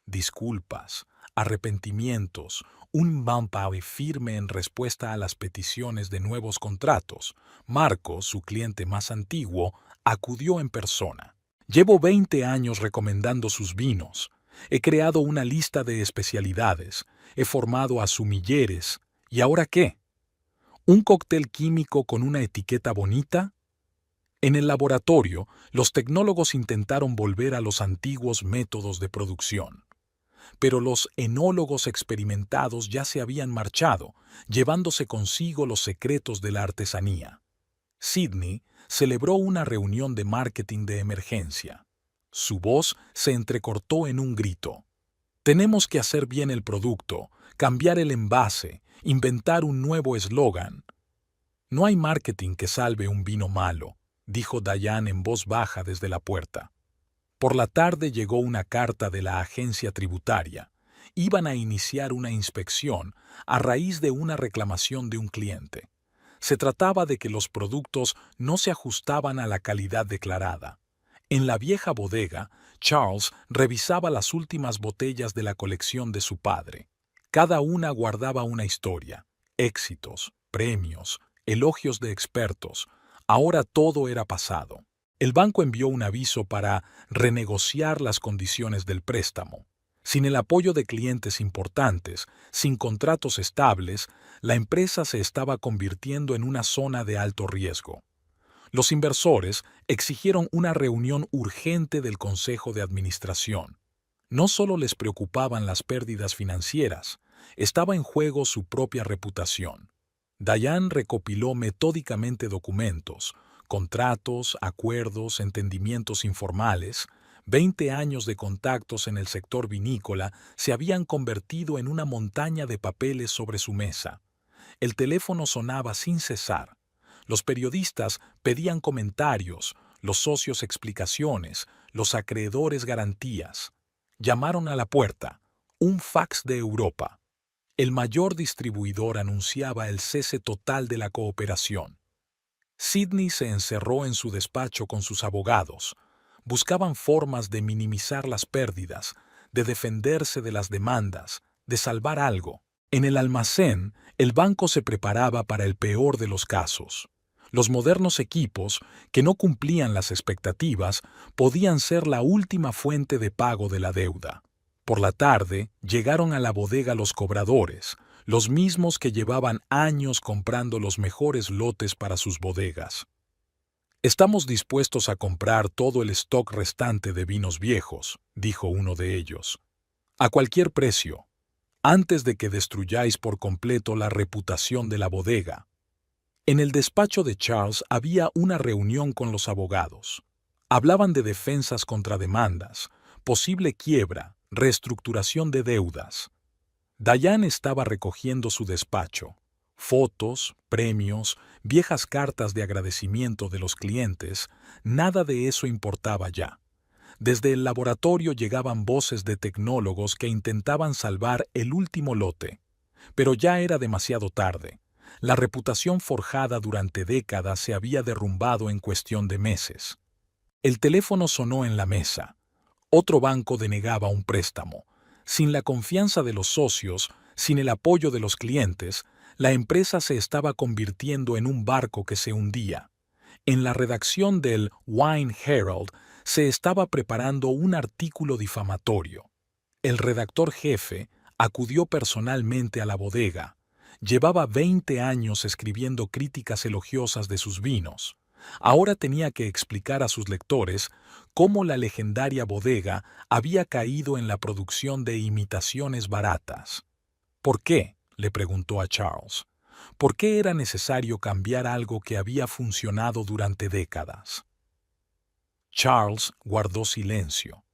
Disculpas, arrepentimientos, un vampire firme en respuesta a las peticiones de nuevos contratos. Marco, su cliente más antiguo, acudió en persona. Llevo 20 años recomendando sus vinos. He creado una lista de especialidades. He formado a sumilleres. ¿Y ahora qué? ¿Un cóctel químico con una etiqueta bonita? En el laboratorio, los tecnólogos intentaron volver a los antiguos métodos de producción. Pero los enólogos experimentados ya se habían marchado, llevándose consigo los secretos de la artesanía. Sidney celebró una reunión de marketing de emergencia. Su voz se entrecortó en un grito. Tenemos que hacer bien el producto, cambiar el envase, inventar un nuevo eslogan. No hay marketing que salve un vino malo, dijo Diane en voz baja desde la puerta. Por la tarde llegó una carta de la agencia tributaria. Iban a iniciar una inspección a raíz de una reclamación de un cliente. Se trataba de que los productos no se ajustaban a la calidad declarada. En la vieja bodega, Charles revisaba las últimas botellas de la colección de su padre. Cada una guardaba una historia, éxitos, premios, elogios de expertos. Ahora todo era pasado. El banco envió un aviso para renegociar las condiciones del préstamo. Sin el apoyo de clientes importantes, sin contratos estables, la empresa se estaba convirtiendo en una zona de alto riesgo. Los inversores exigieron una reunión urgente del Consejo de Administración. No solo les preocupaban las pérdidas financieras, estaba en juego su propia reputación. Diane recopiló metódicamente documentos, contratos, acuerdos, entendimientos informales. 20 años de contactos en el sector vinícola se habían convertido en una montaña de papeles sobre su mesa. El teléfono sonaba sin cesar. Los periodistas pedían comentarios, los socios explicaciones, los acreedores garantías. Llamaron a la puerta. Un fax de Europa. El mayor distribuidor anunciaba el cese total de la cooperación. Sidney se encerró en su despacho con sus abogados. Buscaban formas de minimizar las pérdidas, de defenderse de las demandas, de salvar algo. En el almacén, el banco se preparaba para el peor de los casos. Los modernos equipos, que no cumplían las expectativas, podían ser la última fuente de pago de la deuda. Por la tarde, llegaron a la bodega los cobradores, los mismos que llevaban años comprando los mejores lotes para sus bodegas. Estamos dispuestos a comprar todo el stock restante de vinos viejos, dijo uno de ellos. A cualquier precio, antes de que destruyáis por completo la reputación de la bodega. En el despacho de Charles había una reunión con los abogados. Hablaban de defensas contra demandas, posible quiebra, reestructuración de deudas. Diane estaba recogiendo su despacho. Fotos, premios, viejas cartas de agradecimiento de los clientes, nada de eso importaba ya. Desde el laboratorio llegaban voces de tecnólogos que intentaban salvar el último lote. Pero ya era demasiado tarde. La reputación forjada durante décadas se había derrumbado en cuestión de meses. El teléfono sonó en la mesa. Otro banco denegaba un préstamo. Sin la confianza de los socios, sin el apoyo de los clientes, la empresa se estaba convirtiendo en un barco que se hundía. En la redacción del Wine Herald se estaba preparando un artículo difamatorio. El redactor jefe acudió personalmente a la bodega. Llevaba 20 años escribiendo críticas elogiosas de sus vinos. Ahora tenía que explicar a sus lectores cómo la legendaria bodega había caído en la producción de imitaciones baratas. ¿Por qué?, le preguntó a Charles. ¿Por qué era necesario cambiar algo que había funcionado durante décadas? Charles guardó silencio.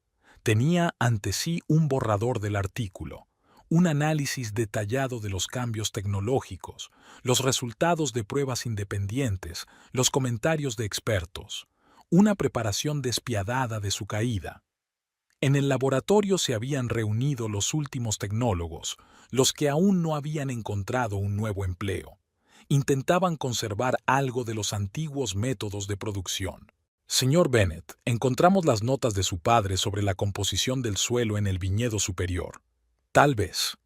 Tenía ante sí un borrador del artículo, un análisis detallado de los cambios tecnológicos, los resultados de pruebas independientes, los comentarios de expertos, una preparación despiadada de su caída. En el laboratorio se habían reunido los últimos tecnólogos, los que aún no habían encontrado un nuevo empleo. Intentaban conservar algo de los antiguos métodos de producción. Señor Bennett, encontramos las notas de su padre sobre la composición del suelo en el viñedo superior. Tal vez.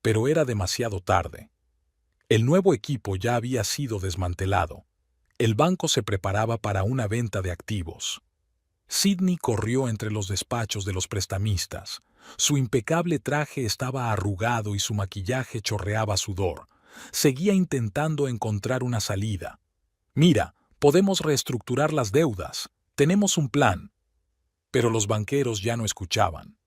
Pero era demasiado tarde. El nuevo equipo ya había sido desmantelado. El banco se preparaba para una venta de activos. Sidney corrió entre los despachos de los prestamistas. Su impecable traje estaba arrugado y su maquillaje chorreaba sudor. Seguía intentando encontrar una salida. Mira, podemos reestructurar las deudas. Tenemos un plan. Pero los banqueros ya no escuchaban.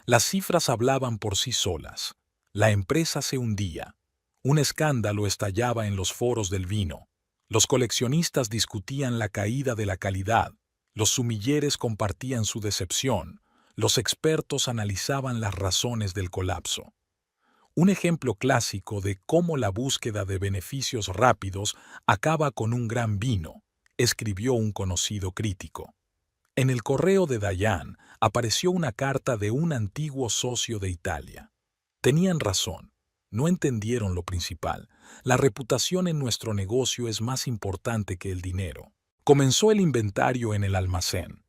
Las cifras hablaban por sí solas. La empresa se hundía. Un escándalo estallaba en los foros del vino. Los coleccionistas discutían la caída de la calidad. Los sumilleres compartían su decepción. Los expertos analizaban las razones del colapso. Un ejemplo clásico de cómo la búsqueda de beneficios rápidos acaba con un gran vino, escribió un conocido crítico. En el correo de Diane apareció una carta de un antiguo socio de Italia. Tenían razón. No entendieron lo principal. La reputación en nuestro negocio es más importante que el dinero. Comenzó el inventario en el almacén.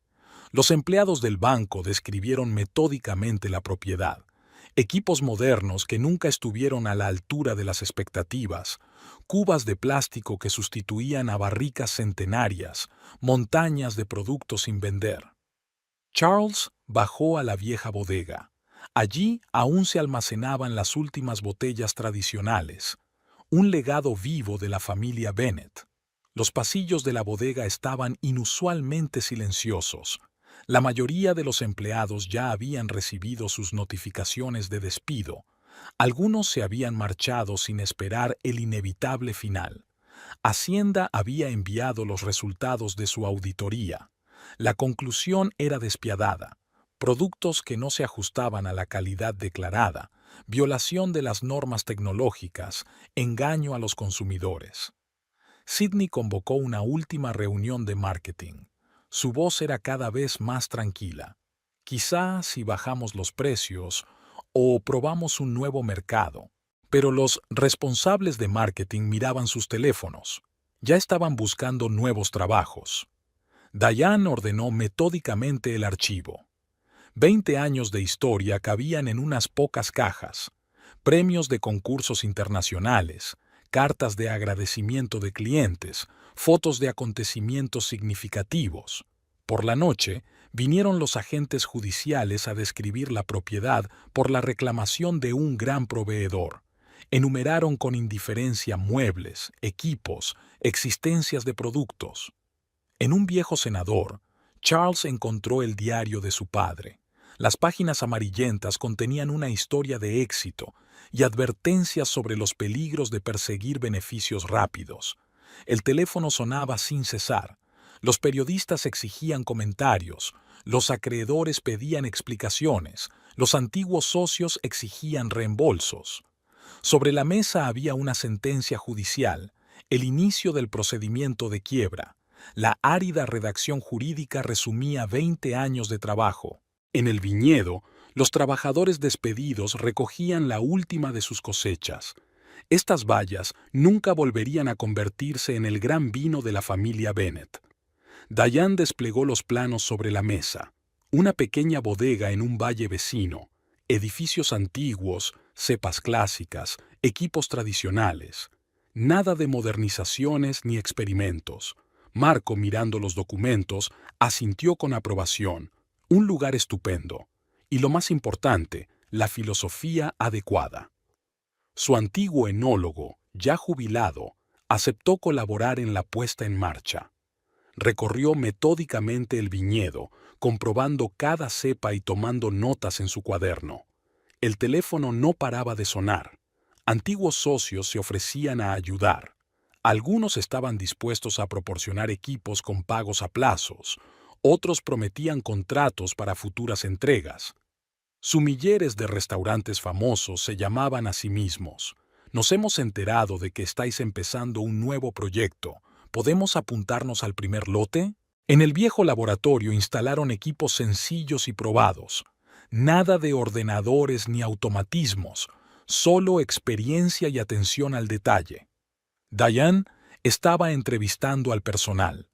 Los empleados del banco describieron metódicamente la propiedad. Equipos modernos que nunca estuvieron a la altura de las expectativas, cubas de plástico que sustituían a barricas centenarias, montañas de productos sin vender. Charles bajó a la vieja bodega. Allí aún se almacenaban las últimas botellas tradicionales, un legado vivo de la familia Bennett. Los pasillos de la bodega estaban inusualmente silenciosos. La mayoría de los empleados ya habían recibido sus notificaciones de despido. Algunos se habían marchado sin esperar el inevitable final. Hacienda había enviado los resultados de su auditoría. La conclusión era despiadada. Productos que no se ajustaban a la calidad declarada, violación de las normas tecnológicas, engaño a los consumidores. Sidney convocó una última reunión de marketing. Su voz era cada vez más tranquila. Quizá si bajamos los precios o probamos un nuevo mercado. Pero los responsables de marketing miraban sus teléfonos. Ya estaban buscando nuevos trabajos. Diane ordenó metódicamente el archivo. 20 años de historia cabían en unas pocas cajas. Premios de concursos internacionales, cartas de agradecimiento de clientes, fotos de acontecimientos significativos. Por la noche, vinieron los agentes judiciales a describir la propiedad por la reclamación de un gran proveedor. Enumeraron con indiferencia muebles, equipos, existencias de productos. En un viejo cenador, Charles encontró el diario de su padre. Las páginas amarillentas contenían una historia de éxito y advertencias sobre los peligros de perseguir beneficios rápidos. El teléfono sonaba sin cesar. Los periodistas exigían comentarios, los acreedores pedían explicaciones, los antiguos socios exigían reembolsos. Sobre la mesa había una sentencia judicial, el inicio del procedimiento de quiebra. La árida redacción jurídica resumía 20 años de trabajo. En el viñedo, los trabajadores despedidos recogían la última de sus cosechas. Estas bayas nunca volverían a convertirse en el gran vino de la familia Bennett. Diane desplegó los planos sobre la mesa. Una pequeña bodega en un valle vecino, edificios antiguos, cepas clásicas, equipos tradicionales. Nada de modernizaciones ni experimentos. Marco, mirando los documentos, asintió con aprobación. Un lugar estupendo. Y lo más importante, la filosofía adecuada. Su antiguo enólogo, ya jubilado, aceptó colaborar en la puesta en marcha. Recorrió metódicamente el viñedo, comprobando cada cepa y tomando notas en su cuaderno. El teléfono no paraba de sonar. Antiguos socios se ofrecían a ayudar. Algunos estaban dispuestos a proporcionar equipos con pagos a plazos. Otros prometían contratos para futuras entregas. Sumilleres de restaurantes famosos se llamaban a sí mismos. Nos hemos enterado de que estáis empezando un nuevo proyecto. ¿Podemos apuntarnos al primer lote? En el viejo laboratorio instalaron equipos sencillos y probados. Nada de ordenadores ni automatismos, solo experiencia y atención al detalle. Diane estaba entrevistando al personal.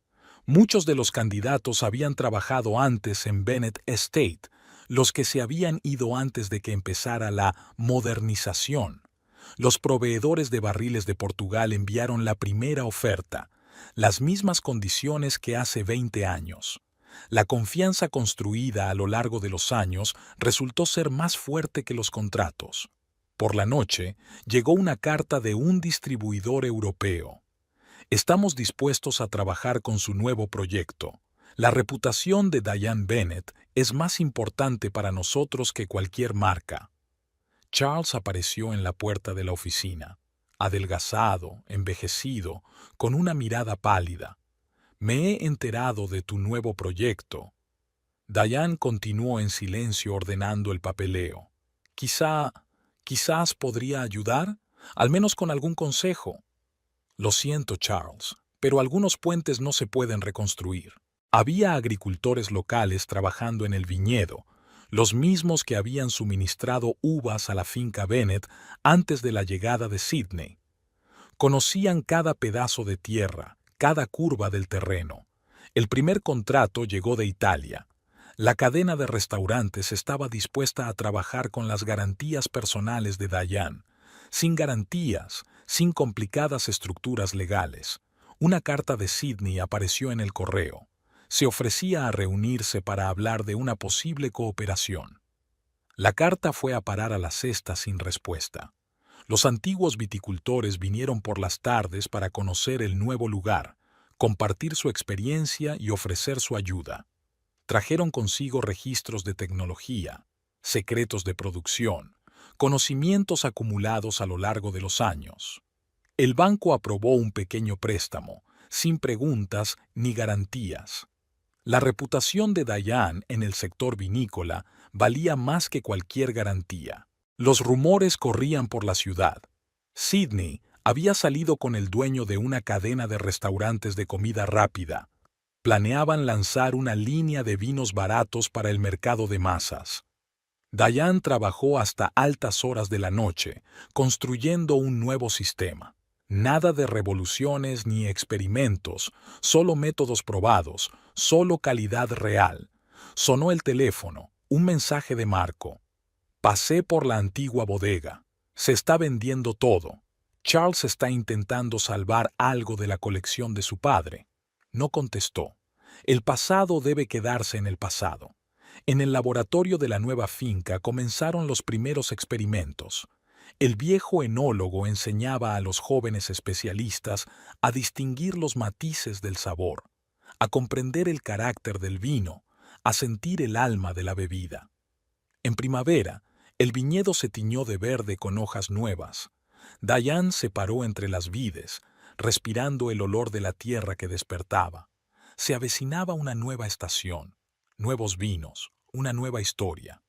Muchos de los candidatos habían trabajado antes en Bennett Estate, los que se habían ido antes de que empezara la modernización. Los proveedores de barriles de Portugal enviaron la primera oferta, las mismas condiciones que hace 20 años. La confianza construida a lo largo de los años resultó ser más fuerte que los contratos. Por la noche, llegó una carta de un distribuidor europeo. Estamos dispuestos a trabajar con su nuevo proyecto. La reputación de Diane Bennett es más importante para nosotros que cualquier marca. Charles apareció en la puerta de la oficina, adelgazado, envejecido, con una mirada pálida. Me he enterado de tu nuevo proyecto. Diane continuó en silencio ordenando el papeleo. Quizás podría ayudar, al menos con algún consejo. Lo siento, Charles, pero algunos puentes no se pueden reconstruir. Había agricultores locales trabajando en el viñedo, los mismos que habían suministrado uvas a la finca Bennett antes de la llegada de Sidney. Conocían cada pedazo de tierra, cada curva del terreno. El primer contrato llegó de Italia. La cadena de restaurantes estaba dispuesta a trabajar con las garantías personales de Diane, sin garantías, sin complicadas estructuras legales. Una carta de Sidney apareció en el correo. Se ofrecía a reunirse para hablar de una posible cooperación. La carta fue a parar a la cesta sin respuesta. Los antiguos viticultores vinieron por las tardes para conocer el nuevo lugar, compartir su experiencia y ofrecer su ayuda. Trajeron consigo registros de tecnología, secretos de producción, conocimientos acumulados a lo largo de los años. El banco aprobó un pequeño préstamo, sin preguntas ni garantías. La reputación de Diane en el sector vinícola valía más que cualquier garantía. Los rumores corrían por la ciudad. Sidney había salido con el dueño de una cadena de restaurantes de comida rápida. Planeaban lanzar una línea de vinos baratos para el mercado de masas. Diane trabajó hasta altas horas de la noche, construyendo un nuevo sistema. Nada de revoluciones ni experimentos, solo métodos probados, solo calidad real. Sonó el teléfono, un mensaje de Marco. Pasé por la antigua bodega. Se está vendiendo todo. Charles está intentando salvar algo de la colección de su padre. No contestó. El pasado debe quedarse en el pasado. En el laboratorio de la nueva finca comenzaron los primeros experimentos. El viejo enólogo enseñaba a los jóvenes especialistas a distinguir los matices del sabor, a comprender el carácter del vino, a sentir el alma de la bebida. En primavera, el viñedo se tiñó de verde con hojas nuevas. Diane se paró entre las vides, respirando el olor de la tierra que despertaba. Se avecinaba una nueva estación, nuevos vinos, una nueva historia.